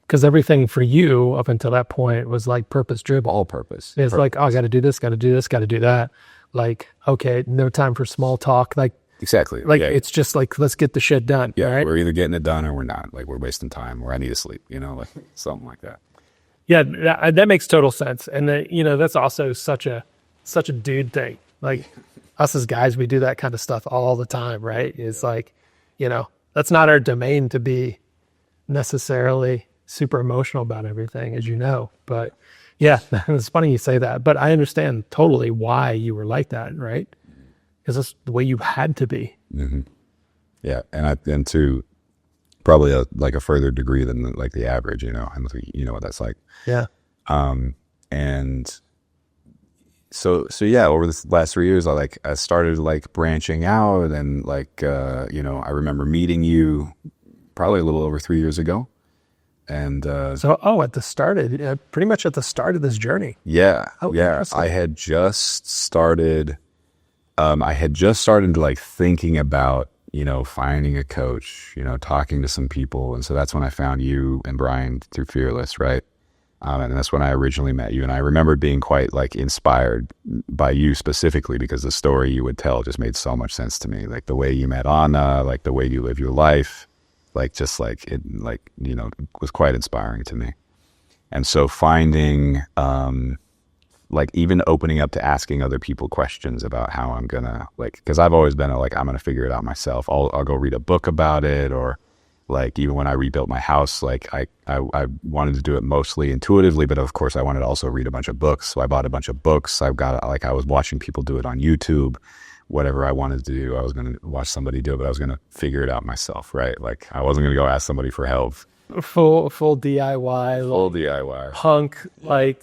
Because everything for you up until that point was like purpose driven. All purpose. It's like, oh, I got to do this, got to do this, got to do that. Like, okay, no time for small talk. Like, exactly. Like, yeah. It's just like, let's get the shit done. Yeah. Right? We're either getting it done or we're not. Like, we're wasting time, or I need to sleep, you know, like something like that. Yeah, that makes total sense. And, you know, that's also such a dude thing. Like, us as guys, we do that kind of stuff all the time, right? It's like, you know, that's not our domain to be necessarily super emotional about everything, as you know. But yeah, it's funny you say that. But I understand totally why you were like that, right? Because that's the way you had to be. Mm-hmm. Yeah, and to probably a further degree than like the average, you know, and you know what that's like. Yeah. And so yeah, over the last 3 years, I started like branching out, and like you know, I remember meeting you probably a little over 3 years ago. And at the start of pretty much at the start of this journey. Yeah. Oh, yeah. I had just started like thinking about, you know, finding a coach, you know, talking to some people. And so that's when I found you and Brian through Fearless, right? And that's when I originally met you. And I remember being quite like inspired by you specifically, because the story you would tell just made so much sense to me. Like the way you met Anna, like the way you live your life, like just like it, like, you know, was quite inspiring to me. And so finding, like even opening up to asking other people questions about how I'm gonna, like, because I've always been like, I'm gonna figure it out myself. I'll go read a book about it, or like even when I rebuilt my house, like I wanted to do it mostly intuitively, but of course I wanted to also read a bunch of books. So I bought a bunch of books. I was watching people do it on YouTube. Whatever I wanted to do, I was going to watch somebody do it, but I was going to figure it out myself, right? Like I wasn't going to go ask somebody for help. Full DIY. Full DIY. Punk, like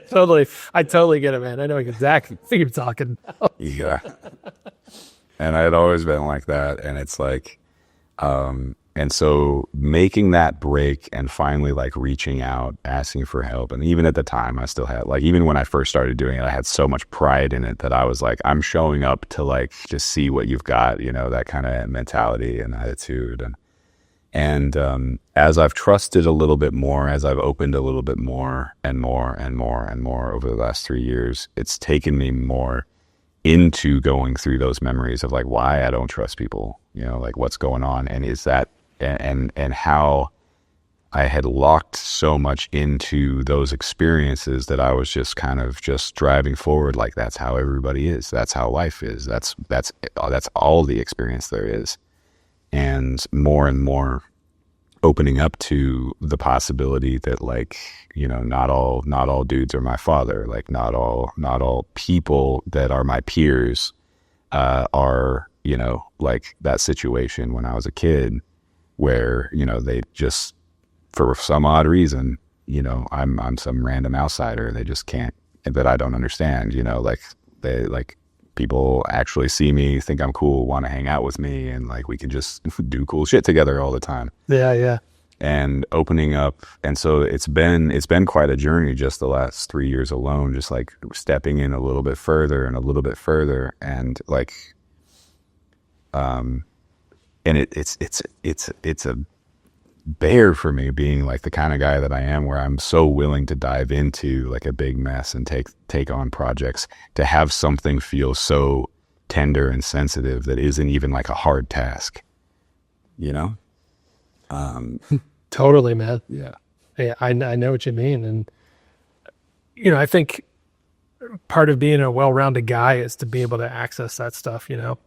totally. I totally get it, man. I know exactly what you're talking about. Yeah. And I had always been like that. And it's like, and so making that break and finally like reaching out, asking for help. And even at the time I still had, like, even when I first started doing it, I had so much pride in it that I was like, I'm showing up to like, just see what you've got, you know, that kind of mentality and attitude. And as I've trusted a little bit more, as I've opened a little bit more and more and more and more over the last 3 years, it's taken me more into going through those memories of like why I don't trust people, you know, like what's going on. And is that, and how I had locked so much into those experiences that I was just kind of just driving forward. Like that's how everybody is. That's how life is. That's all the experience there is. And more opening up to the possibility that like, you know, not all dudes are my father. Like not all people that are my peers are, you know, like that situation when I was a kid where, you know, they just, for some odd reason, you know, I'm some random outsider. They just can't, that I don't understand, you know, like they like people actually see me, think I'm cool, want to hang out with me, and like we can just do cool shit together all the time. Yeah. And opening up, and so it's been quite a journey just the last 3 years alone, just like stepping in a little bit further and a little bit further, and like and it's a bear for me being like the kind of guy that I am, where I'm so willing to dive into like a big mess and take on projects, to have something feel so tender and sensitive that isn't even like a hard task, you know? Totally, man. Yeah, I know what you mean. And, you know, I think part of being a well-rounded guy is to be able to access that stuff, you know,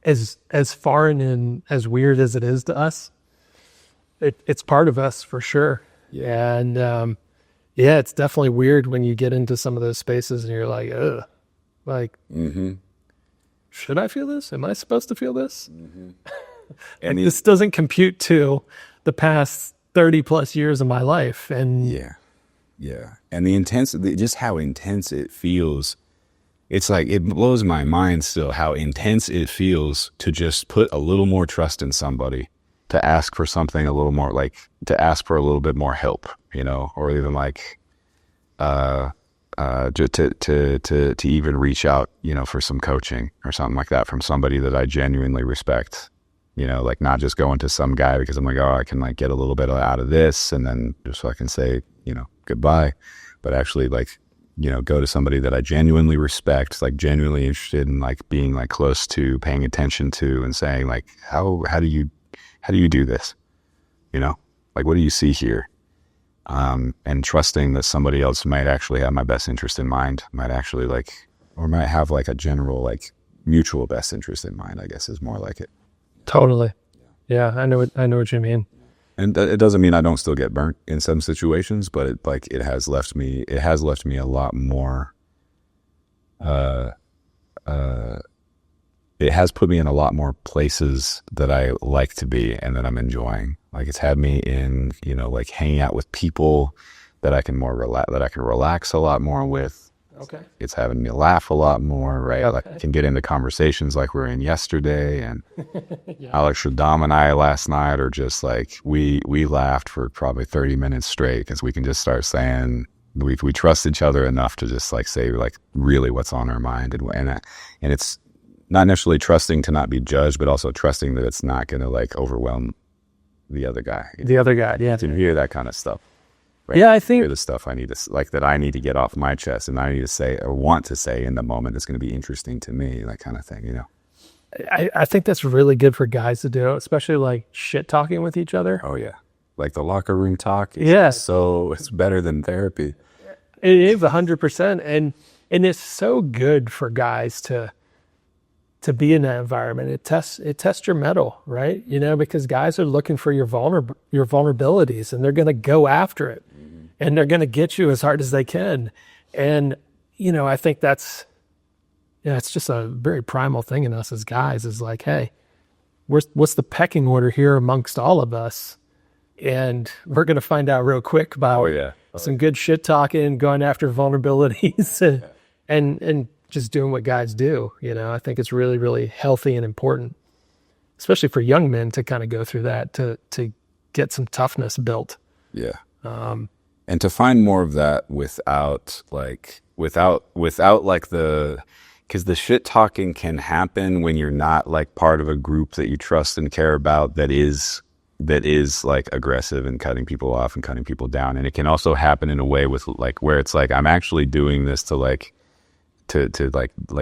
as foreign and as weird as it is to us. It's part of us for sure. Yeah. And, yeah, it's definitely weird when you get into some of those spaces and you're like, ugh, like, should I feel this? Am I supposed to feel this? Like, this doesn't compute to the past 30 plus years of my life. And yeah. And the intensity, just how intense it feels. It's like, it blows my mind still how intense it feels to just put a little more trust in somebody, to ask for something a little more, like to ask for a little bit more help, you know, or even like, to even reach out, you know, for some coaching or something like that from somebody that I genuinely respect, you know, like not just going to some guy because I'm like, oh, I can like get a little bit out of this and then just so I can say, you know, goodbye, but actually like, you know, go to somebody that I genuinely respect, like genuinely interested in like being like close to, paying attention to, and saying like, how do you do this? You know, like, what do you see here? And trusting that somebody else might actually have my best interest in mind, might actually like, or might have like a general, like mutual best interest in mind, I guess is more like it. Totally. Yeah. I know what you mean. And it doesn't mean I don't still get burnt in some situations, but it has left me a lot more, it has put me in a lot more places that I like to be and that I'm enjoying. Like it's had me in, you know, like hanging out with people that I can relax a lot more with. Okay. It's having me laugh a lot more, right? Like I can get into conversations like we were in yesterday, and yeah. Alex Radam and I last night are just like, we laughed for probably 30 minutes straight because we can just start saying, we trust each other enough to just like say like really what's on our mind. And it's not necessarily trusting to not be judged, but also trusting that it's not going to like overwhelm the other guy. The other guy, yeah. To hear that kind of stuff. Right? Yeah, I think the stuff I need to like that I need to get off my chest and I need to say or want to say in the moment is going to be interesting to me, that kind of thing, you know. I think that's really good for guys to do, especially like shit talking with each other. Oh yeah, like the locker room talk. So it's better than therapy. It is 100%, and it's so good for guys to be in that environment. It tests your mettle, right? You know, because guys are looking for your vulnerabilities, and they're going to go after it, and they're going to get you as hard as they can. And you know, I think that's, yeah, it's just a very primal thing in us as guys. Is like, hey, what's the pecking order here amongst all of us? And we're going to find out real quick about some good shit talking, going after vulnerabilities, and just doing what guys do. You know, I think it's really, really healthy and important, especially for young men to kind of go through that, to get some toughness built. Yeah. And to find more of that without like because the shit talking can happen when you're not like part of a group that you trust and care about that is like aggressive and cutting people off and cutting people down. And it can also happen in a way with like where it's like, I'm actually doing this to like, to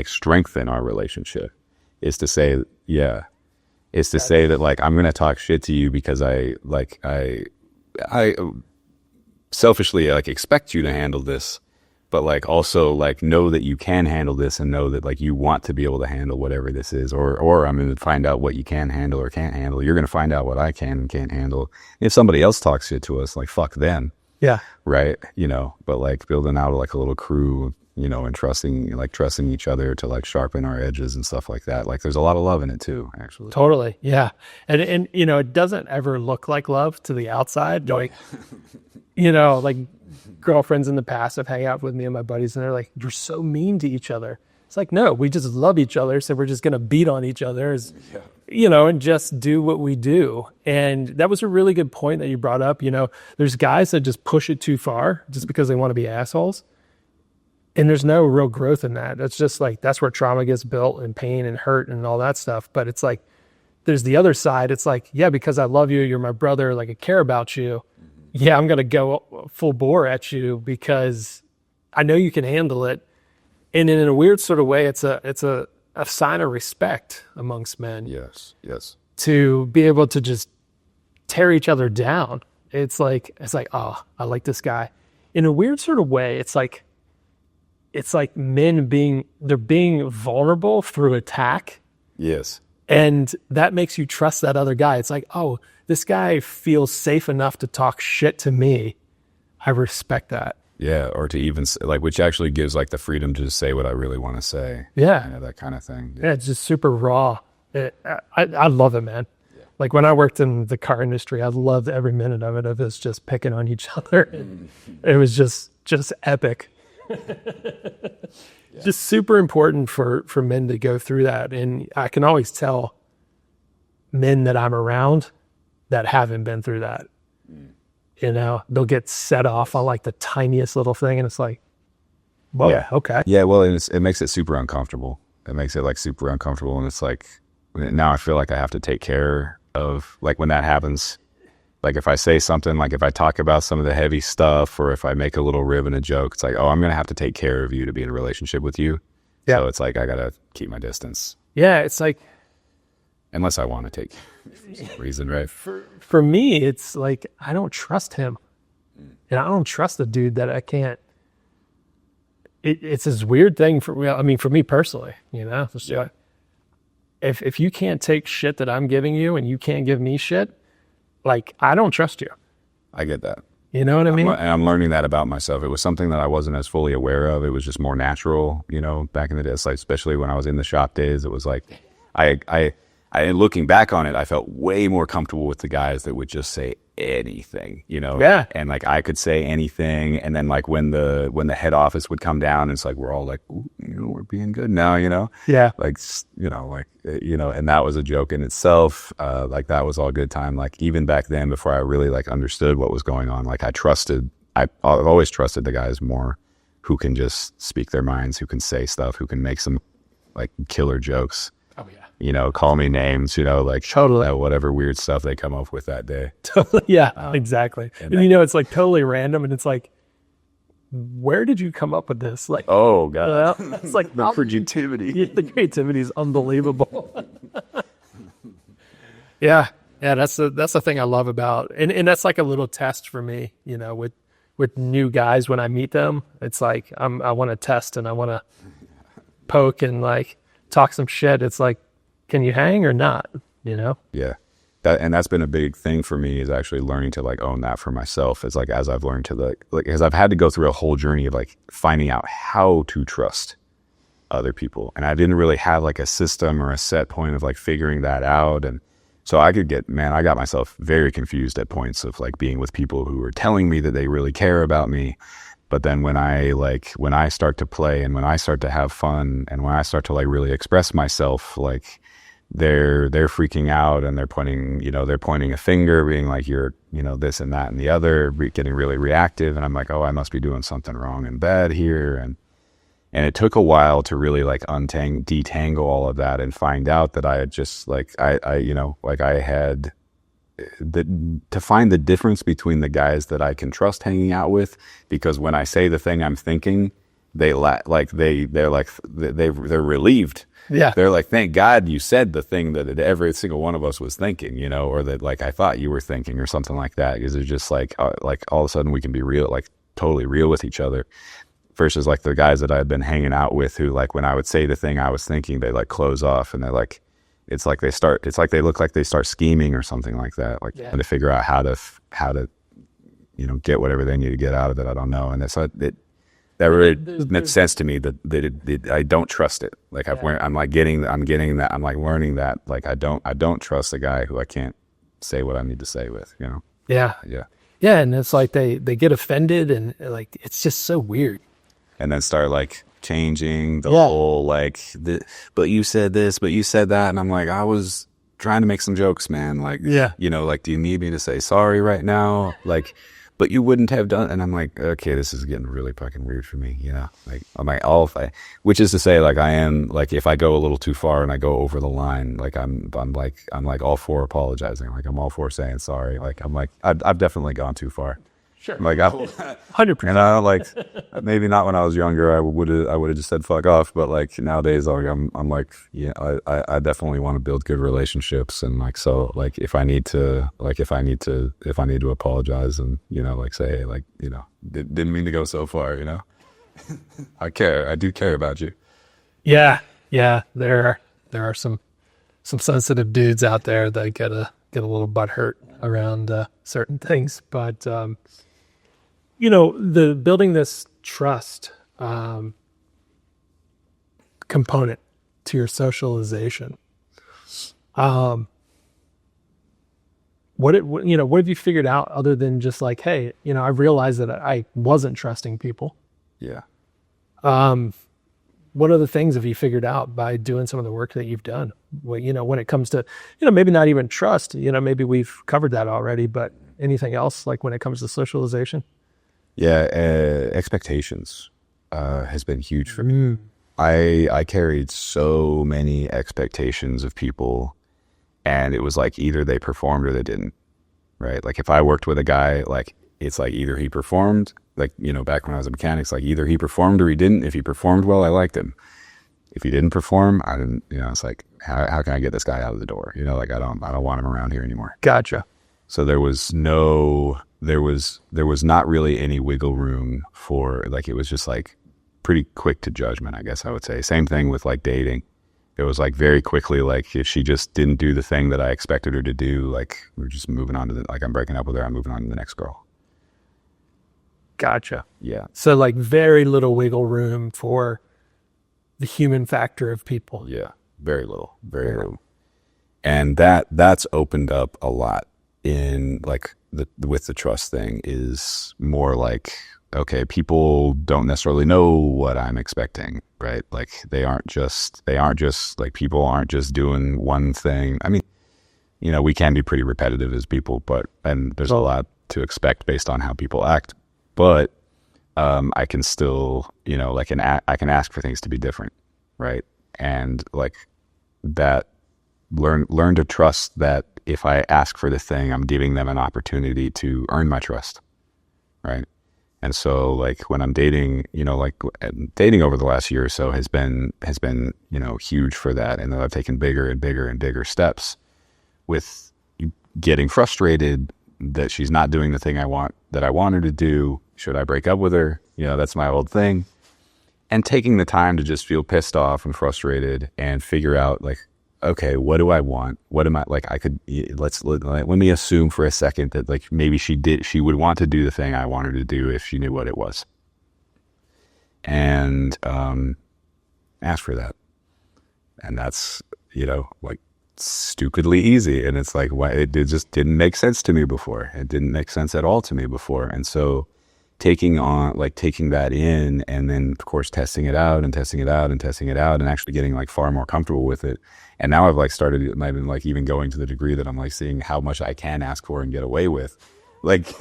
strengthen our relationship, is to say that like, I'm going to talk shit to you because I selfishly like expect you to handle this, but like also like know that you can handle this and know that like you want to be able to handle whatever this is, or I'm going to find out what you can handle or can't handle. You're going to find out what I can and can't handle. If somebody else talks shit to us, like fuck them. Yeah. Right. You know, but like building out like a little crew, you know, and trusting each other to like sharpen our edges and stuff like that. Like there's a lot of love in it too, actually. Totally. Yeah. And you know, it doesn't ever look like love to the outside. Like, you know, like girlfriends in the past have hung out with me and my buddies and they're like, you're so mean to each other. It's like, no, we just love each other. So we're just going to beat on each other, you know, and just do what we do. And that was a really good point that you brought up. You know, there's guys that just push it too far just because they want to be assholes. And there's no real growth in that. That's just like, that's where trauma gets built and pain and hurt and all that stuff. But it's like, there's the other side. It's like, yeah, because I love you, you're my brother, like I care about you. Yeah, I'm going to go full bore at you because I know you can handle it. And in a weird sort of way, it's a sign of respect amongst men. Yes. To be able to just tear each other down. It's like, oh, I like this guy. In a weird sort of way, it's like men being vulnerable through attack. Yes. And that makes you trust that other guy. It's like, oh, this guy feels safe enough to talk shit to me. I respect that. Yeah, or to even like, which actually gives like the freedom to just say what I really want to say. Yeah, you know, that kind of thing. Yeah, it's just super raw. I love it, man. Yeah. Like when I worked in the car industry, I loved every minute of it. Of us just picking on each other. It was just epic. Yeah. Just super important for men to go through that, and I can always tell men that I'm around that haven't been through that. You know, they'll get set off on like the tiniest little thing, and it's like, whoa, yeah, okay. Yeah, well, it makes it super uncomfortable. It makes it like super uncomfortable, and it's like, now I feel like I have to take care of, like when that happens, like if I say something, like if I talk about some of the heavy stuff, or if I make a little rib and a joke, it's like, oh, I'm going to have to take care of you to be in a relationship with you. Yeah. So it's like, I got to keep my distance. Yeah, it's like, unless I want to take for some reason, right? For me, it's like, I don't trust him. And I don't trust a dude that I can't. It's this weird thing for me personally, you know? It's like, if you can't take shit that I'm giving you and you can't give me shit, like, I don't trust you. I get that. You know what I mean? And I'm learning that about myself. It was something that I wasn't as fully aware of. It was just more natural, you know, back in the day. It's like, especially when I was in the shop days, it was like, I looking back on it, I felt way more comfortable with the guys that would just say anything, you know? Yeah. And like, I could say anything. And then like when the head office would come down, it's like, we're all like, ooh, you know, we're being good now, you know? Yeah. Like, you know, like, you know, and that was a joke in itself. Like that was all good time. Like even back then, before I really like understood what was going on, like I've always trusted the guys more who can just speak their minds, who can say stuff, who can make some like killer jokes. Oh yeah. You know, call me names, you know, like totally whatever weird stuff they come up with that day. Totally. Yeah, exactly. And you know, it's like totally random, and it's like, where did you come up with this? Like, oh god, it's like the creativity. Yeah, the creativity is unbelievable. Yeah, that's the thing I love about, and that's like a little test for me, you know, with new guys when I meet them. It's like I want to test and I want to poke and like talk some shit. It's like, can you hang or not, you know? Yeah. That's been a big thing for me, is actually learning to like own that for myself. It's like, as I've learned to like, because I've had to go through a whole journey of like finding out how to trust other people. And I didn't really have like a system or a set point of like figuring that out. And so I got myself very confused at points of like being with people who were telling me that they really care about me. But then when I start to play and when I start to have fun and when I start to like really express myself, like they're freaking out and they're pointing a finger, being like, you're, you know, this and that and the other, getting really reactive. And I'm like, oh, I must be doing something wrong and bad here. And it took a while to really like detangle all of that and find out that I had just like, to find the difference between the guys that I can trust hanging out with, because when I say the thing I'm thinking, they're relieved. Yeah. They're like, thank God you said the thing that every single one of us was thinking, you know, or that like I thought you were thinking or something like that. Because it's just like all of a sudden we can be real, like totally real with each other. versus like the guys that I'd been hanging out with who like when I would say the thing I was thinking, they like close off and they're like, it's like they look like they start scheming or something like that, like trying to figure out how to get whatever they need to get out of it. I don't know. And that really made sense to me that I don't trust it. Like I'm getting that. I'm like learning that. Like I don't trust a guy who I can't say what I need to say with, Yeah. Yeah. Yeah. And it's like they get offended and like, it's just so weird. And then start like changing the whole like, but you said this, but you said that. And I'm like, I was trying to make some jokes, man. Like, like, do you need me to say sorry right now? Like, but you wouldn't have done. And I'm like, okay, this is getting really fucking weird for me. Like I'm like, which is to say, like I am like, if I go a little too far and I go over the line, like I'm like all for apologizing. Like I'm all for saying sorry. Like I'm like, I've definitely gone too far. Sure. Like 100%. And I don't like, maybe not when I was younger, I would have just said fuck off. But like nowadays, like I'm like, I definitely want to build good relationships. And like, so like if I need to apologize and, like say, hey, like, didn't mean to go so far, I do care about you. Yeah. Yeah. There are some sensitive dudes out there that get a little butthurt around certain things, but, the building this trust component to your socialization. What have you figured out other than just like, hey, I realized that I wasn't trusting people. Yeah. What other things have you figured out by doing some of the work that you've done? Well, when it comes to, maybe not even trust, maybe we've covered that already, but anything else like when it comes to socialization? Yeah. Expectations has been huge for me. I carried so many expectations of people, and it was like either they performed or they didn't, right? Like if I worked with a guy, like it's like either he performed, like, back when I was a mechanic, it's like either he performed or he didn't. If he performed well, I liked him. If he didn't perform, I didn't, it's like, how can I get this guy out of the door? Like I don't want him around here anymore. Gotcha. So there was not really any wiggle room for, like, it was just like pretty quick to judgment, I guess I would say. Same thing with like dating. It was like very quickly, like if she just didn't do the thing that I expected her to do, like we're just moving on to like I'm breaking up with her, I'm moving on to the next girl. Gotcha. Yeah. So like very little wiggle room for the human factor of people. Yeah. Very little. And that's opened up a lot in like with the trust thing is more like, okay, people don't necessarily know what I'm expecting, right? Like they aren't just like, people aren't just doing one thing. I mean, we can be pretty repetitive as people, and there's a lot to expect based on how people act, but I can still, I can ask for things to be different, right? And like that, learn to trust that if I ask for the thing, I'm giving them an opportunity to earn my trust, right? And so like when I'm dating, like dating over the last year or so has been, huge for that. And then I've taken bigger and bigger and bigger steps with getting frustrated that she's not doing the thing I want her to do. Should I break up with her? That's my old thing. And taking the time to just feel pissed off and frustrated and figure out like, okay, what do I want? What am I like? Let me assume for a second that like maybe she would want to do the thing I want her to do if she knew what it was, and ask for that. And that's like stupidly easy, and it's like why it just didn't make sense to me before. It didn't make sense at all to me before, and so taking that in, and then of course testing it out and actually getting like far more comfortable with it. And now I've been like even going to the degree that I'm like seeing how much I can ask for and get away with. Like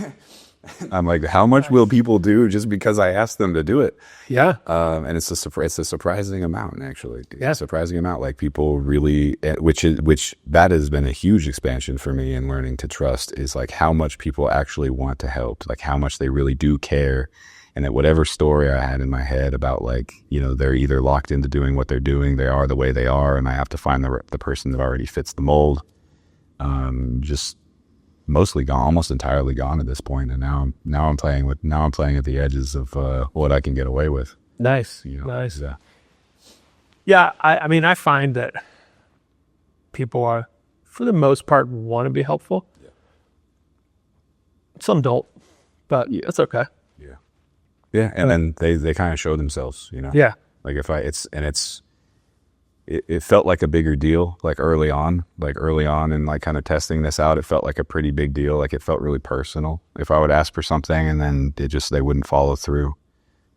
I'm like, how much will people do just because I asked them to do it? Yeah. And it's a surprising amount, actually. Yeah. Surprising amount. Like people really, which that has been a huge expansion for me in learning to trust, is like how much people actually want to help, like how much they really do care. And that whatever story I had in my head about like, they're either locked into doing what they're doing, they are the way they are, and I have to find the person that already fits the mold. Just mostly gone, almost entirely gone at this point. And now I'm playing at the edges of what I can get away with. Nice. You know? Nice. Yeah. Yeah. I mean, I find that people are, for the most part, want to be helpful. Yeah. Some don't, but it's okay. Yeah. Yeah. And then they kind of show themselves, you know? Yeah. Like it felt like a bigger deal, like early on and like kind of testing this out, it felt like a pretty big deal. Like it felt really personal. If I would ask for something and then they wouldn't follow through,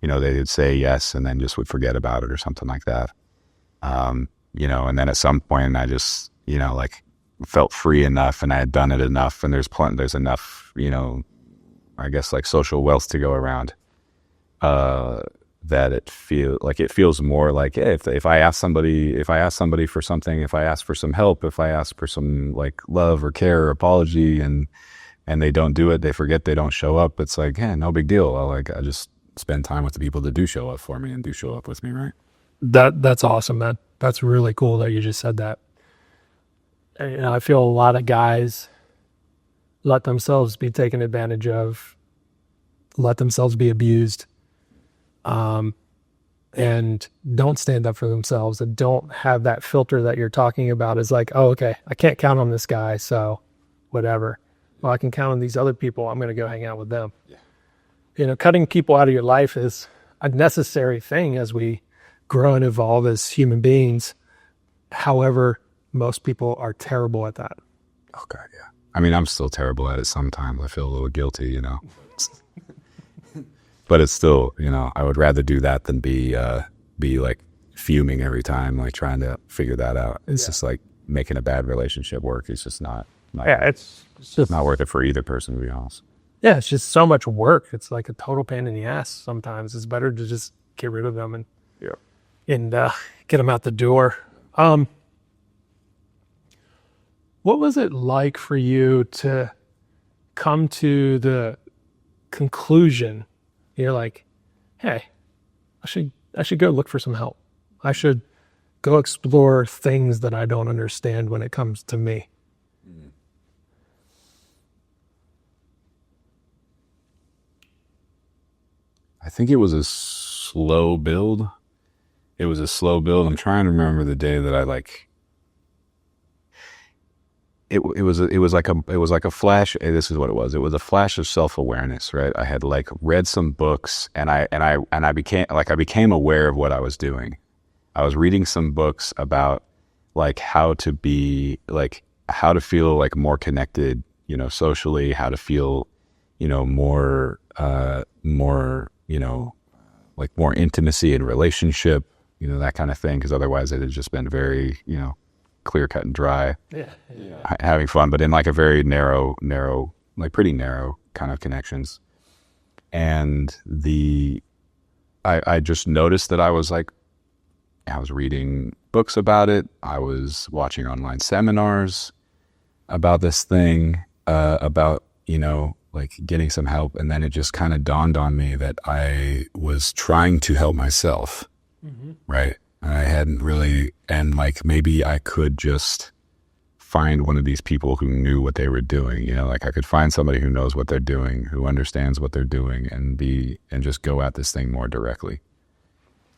you know, they would say yes and then just would forget about it or something like that. You know, and then at some point I just, you know, like felt free enough and I had done it enough and there's enough, you know, I guess like social wealth to go around, that it feels more like, hey, if I ask somebody for something, if I ask for some help, if I ask for some like love or care or apology and they don't do it, they forget, they don't show up, it's like, yeah, no big deal. I just spend time with the people that do show up for me and do show up with me, right? That's awesome, man. That's really cool that you just said that. And, you know, I feel a lot of guys let themselves be taken advantage of, let themselves be abused, and don't stand up for themselves and don't have that filter that you're talking about. Is like, oh, okay, I can't count on this guy, so whatever. Well, I can count on these other people. I'm going to go hang out with them. Yeah. You know, cutting people out of your life is a necessary thing as we grow and evolve as human beings. However, most people are terrible at that. Oh God, yeah. I mean, I'm still terrible at it sometimes. I feel a little guilty, you know. But it's still, you know, I would rather do that than be like fuming every time, like trying to figure that out. It's just like making a bad relationship work. It's just not it's just not worth it for either person, to be honest. Yeah, it's just so much work. It's like a total pain in the ass sometimes. It's better to just get rid of them and get them out the door. What was it like for you to come to the conclusion? You're like, hey, I should go look for some help. I should go explore things that I don't understand when it comes to me. I think it was a slow build. I'm trying to remember the day that I like. It was like a flash. This is what it was. It was a flash of self-awareness, right? I had like read some books and I became aware of what I was doing. I was reading some books about like how to feel like more connected, you know, socially, how to feel, you know, more, you know, like more intimacy in relationship, you know, that kind of thing. Cause otherwise it had just been very, you know, clear cut and dry, having fun, but in like a very narrow, like pretty narrow kind of connections. And I just noticed that I was reading books about it. I was watching online seminars about this thing, about, you know, like getting some help. And then it just kind of dawned on me that I was trying to help myself. Mm-hmm. Right. I hadn't really, and like maybe I could just find one of these people who knew what they were doing, you know, like I could find somebody who knows what they're doing, who understands what they're doing and just go at this thing more directly.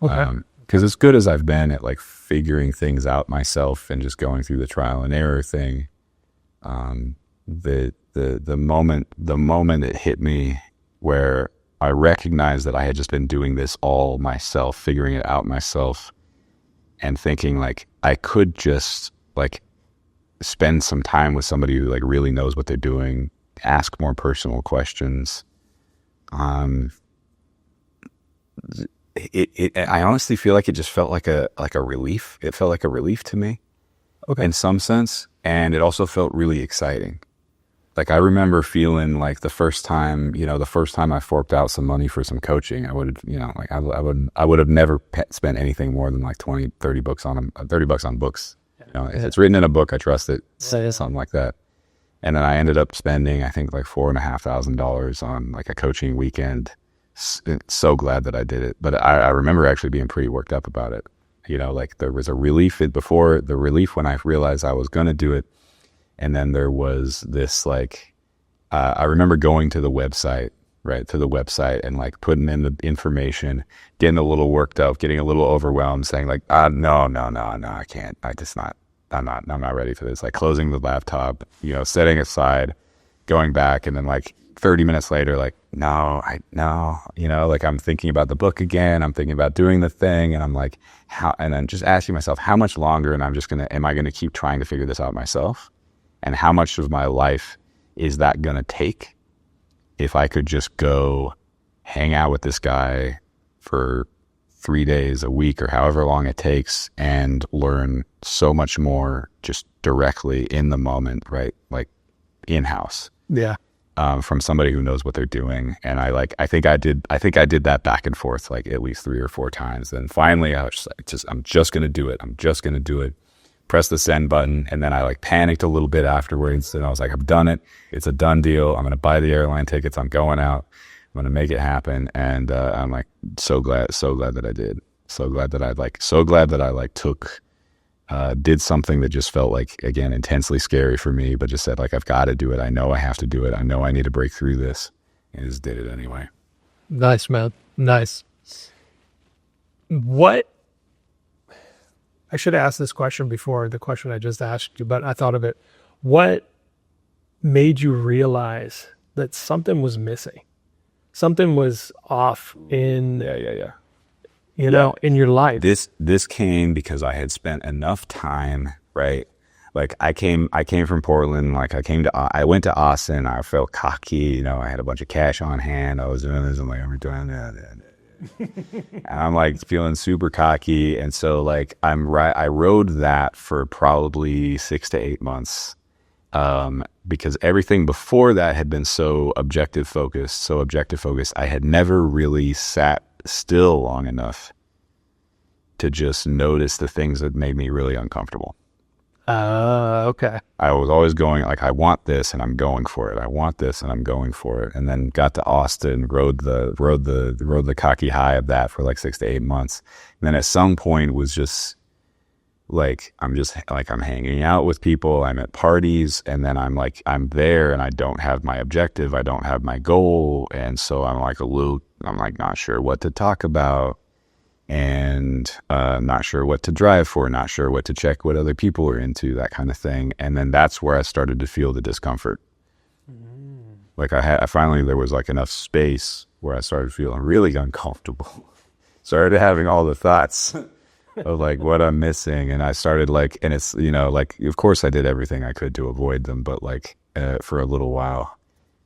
Okay. Because as good as I've been at like figuring things out myself and just going through the trial and error thing, the moment it hit me where I recognized that I had just been doing this all myself, figuring it out myself, and thinking like I could just like spend some time with somebody who like really knows what they're doing, ask more personal questions. I honestly feel like it just felt like a relief. It felt like a relief to me, in some sense, and it also felt really exciting. Like I remember feeling like the first time I forked out some money for some coaching, I would, you know, like I would have never spent anything more than like 20, 30 bucks on books. You know, if it's written in a book, I trust it, something like that. And then I ended up spending, I think like $4,500 on like a coaching weekend. So glad that I did it. But I remember actually being pretty worked up about it. You know, like there was a relief when I realized I was going to do it. And then there was this like I remember going to the website, right, to the website and like putting in the information, getting a little worked up, getting a little overwhelmed, saying like, no, I can't. I'm not ready for this. Like closing the laptop, setting aside, going back, and then like 30 minutes later, like, no, like I'm thinking about the book again. I'm thinking about doing the thing. And I'm like, and then just asking myself, how much longer am I going to keep trying to figure this out myself? And how much of my life is that going to take if I could just go hang out with this guy for 3 days, a week, or however long it takes, and learn so much more just directly in the moment, right? Like in-house. Yeah. From somebody who knows what they're doing. And I think I did that back and forth like at least 3 or 4 times. Then finally I was just like, I'm just going to do it. I'm just going to do it. Press the send button. And then I like panicked a little bit afterwards. And I was like, I've done it. It's a done deal. I'm going to buy the airline tickets. I'm going out. I'm going to make it happen. And I'm like, so glad that I did. So glad that I did something that just felt like, again, intensely scary for me, but just said like, I've got to do it. I know I have to do it. I know I need to break through this, and just did it anyway. Nice, man. Nice. What, I should have asked this question before the question I just asked you, but I thought of it. What made you realize that something was missing? Something was off in, in your life. This came because I had spent enough time, right? Like I came from Portland, like I went to Austin, I felt cocky, I had a bunch of cash on hand, I was doing this, I'm like, I'm doing that. And I'm like feeling super cocky. And so like I rode that for probably 6 to 8 months. Because everything before that had been so objective focused. I had never really sat still long enough to just notice the things that made me really uncomfortable. Okay. I was always going like, I want this and I'm going for it. I want this and I'm going for it. And then got to Austin, rode the cocky high of that for like 6 to 8 months. And then at some point was just like, I'm hanging out with people, I'm at parties, and then I'm there and I don't have my objective, I don't have my goal. And so I'm like not sure what to talk about, and not sure what to drive for, not sure what to check what other people are into, that kind of thing. And then that's where I started to feel the discomfort. Like I finally, there was like enough space where I started feeling really uncomfortable. Started having all the thoughts of like what I'm missing. And I started like, and it's, like, of course I did everything I could to avoid them, but like for a little while,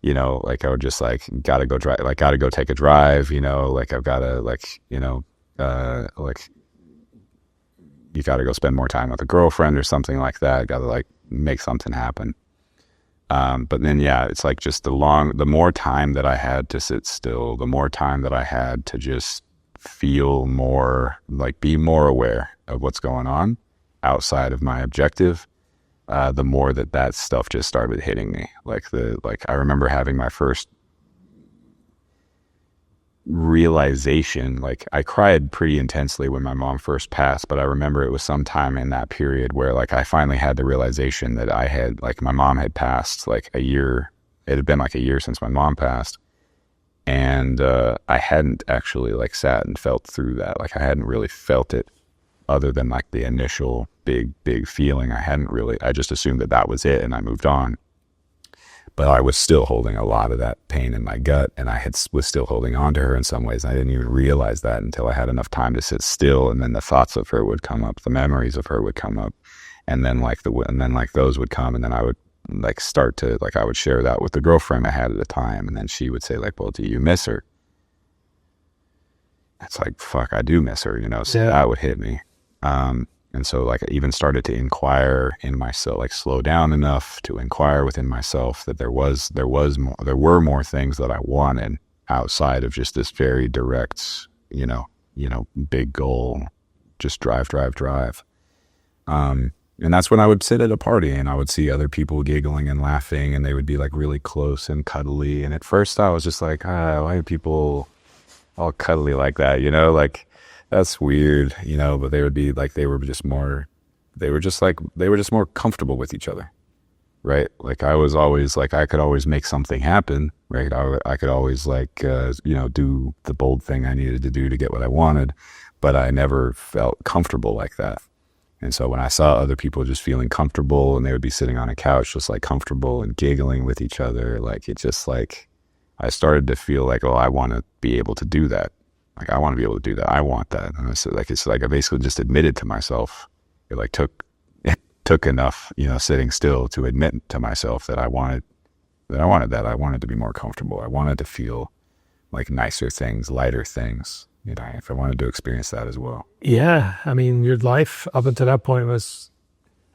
like I would just like, gotta go take a drive, like I've gotta like, like you gotta go spend more time with a girlfriend or something like that. Gotta like make something happen. But then, yeah, it's like just the more time that I had to sit still, the more time that I had to just feel more, like be more aware of what's going on outside of my objective, the more that stuff just started hitting me. Like I remember having my first realization, like I cried pretty intensely when my mom first passed, but I remember it was sometime in that period where like I finally had the realization that I had, like, my mom had passed like a year. It had been like a year since my mom passed. And I hadn't actually like sat and felt through that. Like I hadn't really felt it other than like the initial big feeling. I just assumed that was it and I moved on. But I was still holding a lot of that pain in my gut, and was still holding on to her in some ways. I didn't even realize that until I had enough time to sit still, and then the thoughts of her would come up, the memories of her would come up, and then those would come, and then I would like start to, like, I would share that with the girlfriend I had at the time, and then she would say like, well, do you miss her? It's like, fuck, I do miss her, so yeah. That would hit me. And so like I even started to inquire in myself, like slow down enough to inquire within myself that there were more things that I wanted outside of just this very direct, big goal, just drive. And that's when I would sit at a party and I would see other people giggling and laughing, and they would be like really close and cuddly. And at first I was just like, why are people all cuddly like that? Like, that's weird, but they would be like, they were just more comfortable with each other. right? Like I was always like, I could always make something happen, right? I could always like, do the bold thing I needed to do to get what I wanted, but I never felt comfortable like that. And so when I saw other people just feeling comfortable and they would be sitting on a couch, just like comfortable and giggling with each other, like it just like, I started to feel like, oh, I want to be able to do that. Like, I want to be able to do that. I want that. And it's like I basically just admitted to myself. It like took enough, sitting still to admit to myself that I wanted that. I wanted to be more comfortable. I wanted to feel like nicer things, lighter things. If I wanted to experience that as well. Yeah. I mean, your life up until that point was,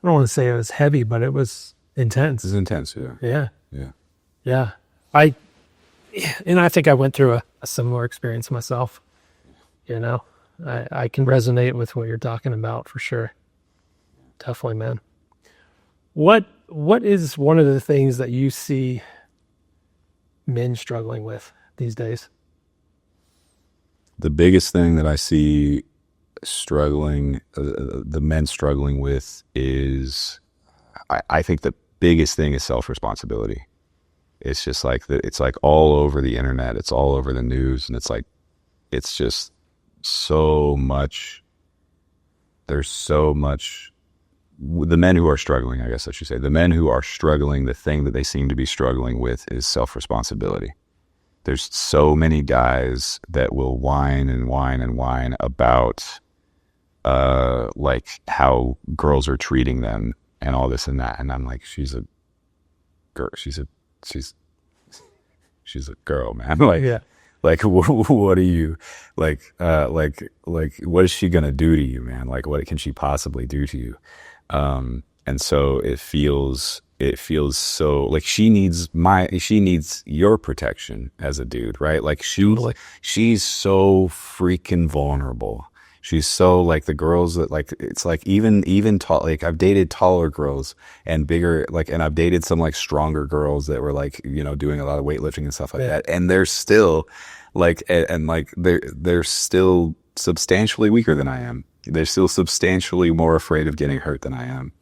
I don't want to say it was heavy, but it was intense. It was intense, yeah. Yeah. Yeah. Yeah. I think I went through a similar experience myself. I can resonate with what you're talking about for sure. Definitely, man. What is one of the things that you see men struggling with these days? The biggest thing that I see the men struggling with is, I think the biggest thing is self-responsibility. It's just like it's like all over the internet. It's all over the news. And it's like, it's just so much. There's so much. The men who are struggling, I guess I should say, the men who are struggling, the thing that they seem to be struggling with is self-responsibility. There's so many guys that will whine and whine and whine about like how girls are treating them and all this and that. And I'm like, she's a girl. She's a girl, man. Like, Yeah. like what are you like what is she gonna do to you, man? Like, what can she possibly do to you? And so it feels so like she needs your protection as a dude, right? Like she's so freaking vulnerable. She's so like the girls that like, it's like even tall, like I've dated taller girls and bigger, like, and I've dated some like stronger girls that were like, doing a lot of weightlifting and stuff like that. And they're still like, and like they're still substantially weaker than I am. They're still substantially more afraid of getting hurt than I am.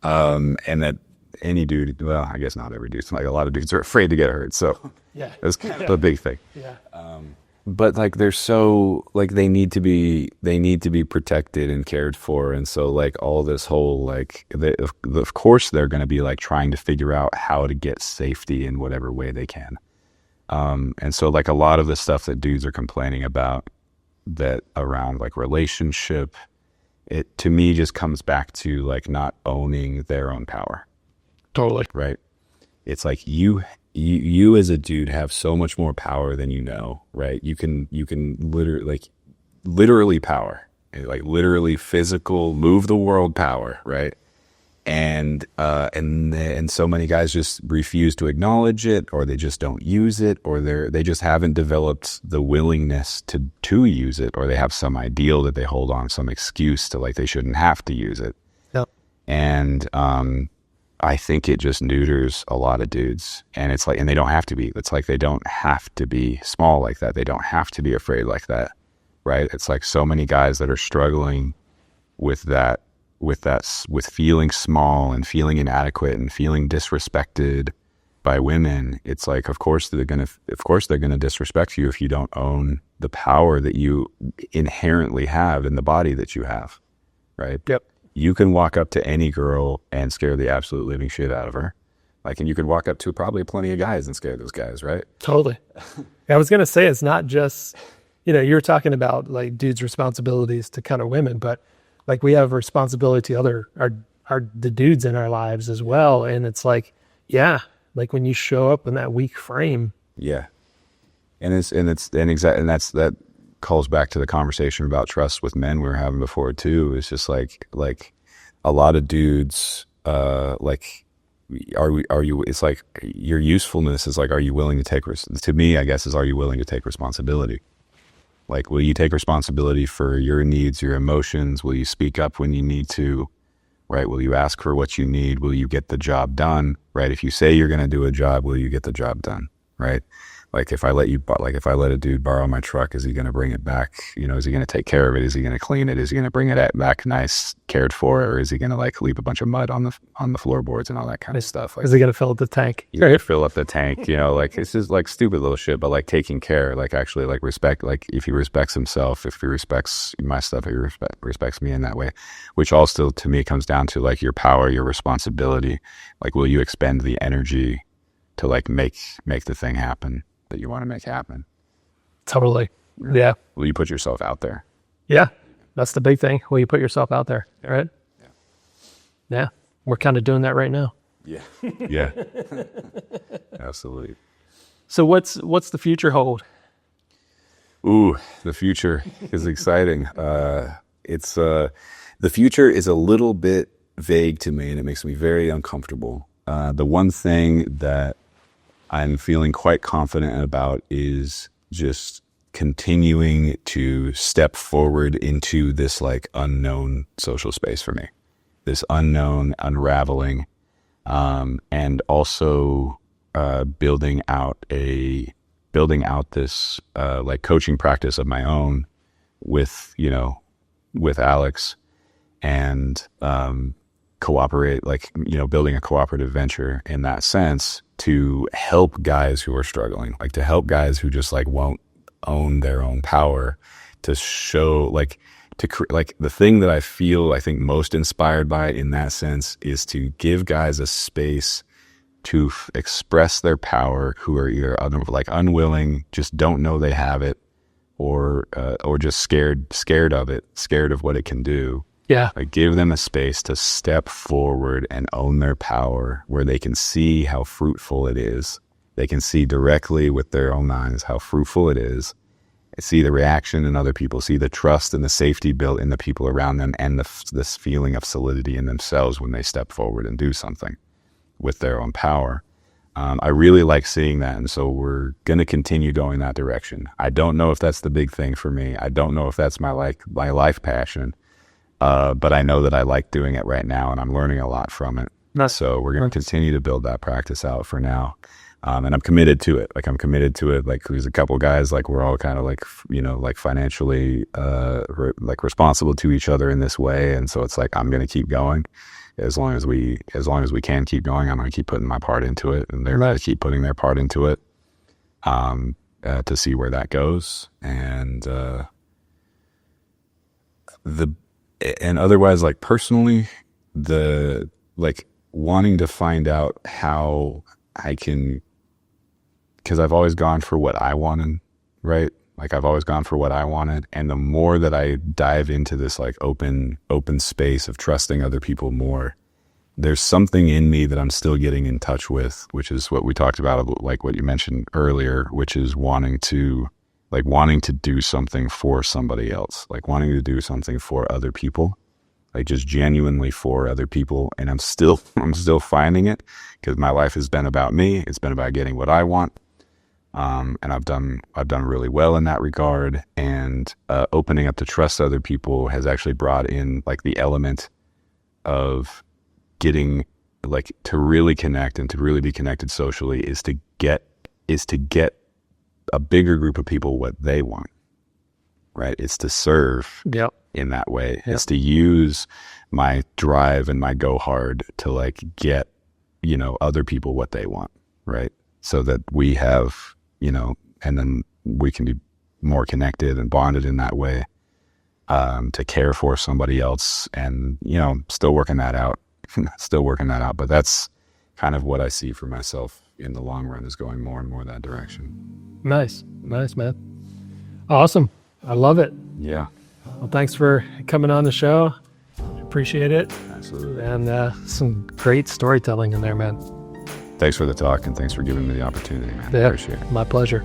And that any dude, well, I guess not every dude, like a lot of dudes are afraid to get hurt. So Yeah. that's kind of a big thing. Yeah. But like they're so like they need to be protected and cared for, and so like all this whole like of course they're going to be like trying to figure out how to get safety in whatever way they can. And so like a lot of the stuff that dudes are complaining about that around like relationship, it to me just comes back to like not owning their own power. Totally. Right. It's like you as a dude have so much more power than right? You can literally power, like literally physical, move the world power, right? And so many guys just refuse to acknowledge it, or they just don't use it, or they just haven't developed the willingness to use it, or they have some ideal that they hold on, some excuse to like they shouldn't have to use it. Yep. And I think it just neuters a lot of dudes, and it's like, and they don't have to be. It's like they don't have to be small like that. They don't have to be afraid like that, right? It's like so many guys that are struggling with feeling small and feeling inadequate and feeling disrespected by women. It's like, of course they're gonna disrespect you if you don't own the power that you inherently have in the body that you have, right? Yep. You can walk up to any girl and scare the absolute living shit out of her. Like, and you could walk up to probably plenty of guys and scare those guys, right? Totally. I was going to say, it's not just, you're talking about like dudes' responsibilities to kind of women, but like we have a responsibility to the dudes in our lives as well. And it's like, yeah, like when you show up in that weak frame. Yeah. And that calls back to the conversation about trust with men we were having before too. It's just like a lot of dudes, it's like your usefulness is like, are you willing to take, to me, I guess, is, are you willing to take responsibility? Like, will you take responsibility for your needs, your emotions? Will you speak up when you need to, right? Will you ask for what you need? Will you get the job done, right? If you say you're going to do a job, will you get the job done, right? Like if I let a dude borrow my truck, is he going to bring it back? You know, is he going to take care of it? Is he going to clean it? Is he going to bring it back nice, cared for? Or is he going to like leave a bunch of mud on the floorboards and all that kind of stuff? Like, Is he going to fill up the tank? you gotta fill up the tank, you know, like it's just like stupid little shit, but like taking care, like actually like respect, like if he respects himself, if he respects my stuff, he respects me in that way, which also to me comes down to like your power, your responsibility. Like, will you expend the energy to like make the thing happen that you want to make happen? Totally. Yeah. Will you put yourself out there? Yeah. That's the big thing. Will you put yourself out there? Right? Yeah. Yeah. We're kind of doing that right now. Yeah. Yeah. Absolutely. So what's the future hold? Ooh, the future is exciting. The future is a little bit vague to me, and it makes me very uncomfortable. The one thing that I'm feeling quite confident about is just continuing to step forward into this like unknown social space for me, this unknown unraveling, and also building out this like coaching practice of my own with Alex, and cooperate, like, building a cooperative venture in that sense to help guys who are struggling, like to help guys who just like won't own their own power, to show like the thing that I think most inspired by in that sense is to give guys a space to express their power, who are either unwilling, just don't know they have it, or just scared of it, scared of what it can do. Yeah. Like, give them a space to step forward and own their power, where they can see how fruitful it is. They can see directly with their own eyes how fruitful it is. See the reaction in other people, see the trust and the safety built in the people around them, and this feeling of solidity in themselves when they step forward and do something with their own power. I really like seeing that, and so we're going to continue going that direction. I don't know if that's the big thing for me. I don't know if that's my life passion, but I know that I like doing it right now, and I'm learning a lot from it. So we're going to continue to build that practice out for now. And I'm committed to it. Like, there's a couple guys, like, we're all kind of like, like financially, like responsible to each other in this way. And so it's like, I'm going to keep going as long as we can keep going. I'm going to keep putting my part into it, and they're going to keep putting their part into it, to see where that goes. And, and otherwise, like, personally, wanting to find out how I can, because I've always gone for what I wanted, right? Like, I've always gone for what I wanted. And the more that I dive into this like open space of trusting other people more, there's something in me that I'm still getting in touch with, which is what we talked about, like what you mentioned earlier, which is wanting to do something for somebody else, like wanting to do something for other people, like just genuinely for other people. And I'm still finding it, because my life has been about me. It's been about getting what I want. And I've done really well in that regard. And opening up to trust other people has actually brought in like the element of getting, like, to really connect and to really be connected socially is to get a bigger group of people what they want, right? It's to serve in that way. It's to use my drive and my go hard to like get, other people what they want, right? So that we have, and then we can be more connected and bonded in that way, to care for somebody else. And, still working that out, but that's kind of what I see for myself in the long run, is going more and more that direction. Nice, man. Awesome. I love it. Yeah. Well, thanks for coming on the show. Appreciate it. Absolutely. And some great storytelling in there, man. Thanks for the talk, and thanks for giving me the opportunity, man. Yeah, appreciate it. My pleasure.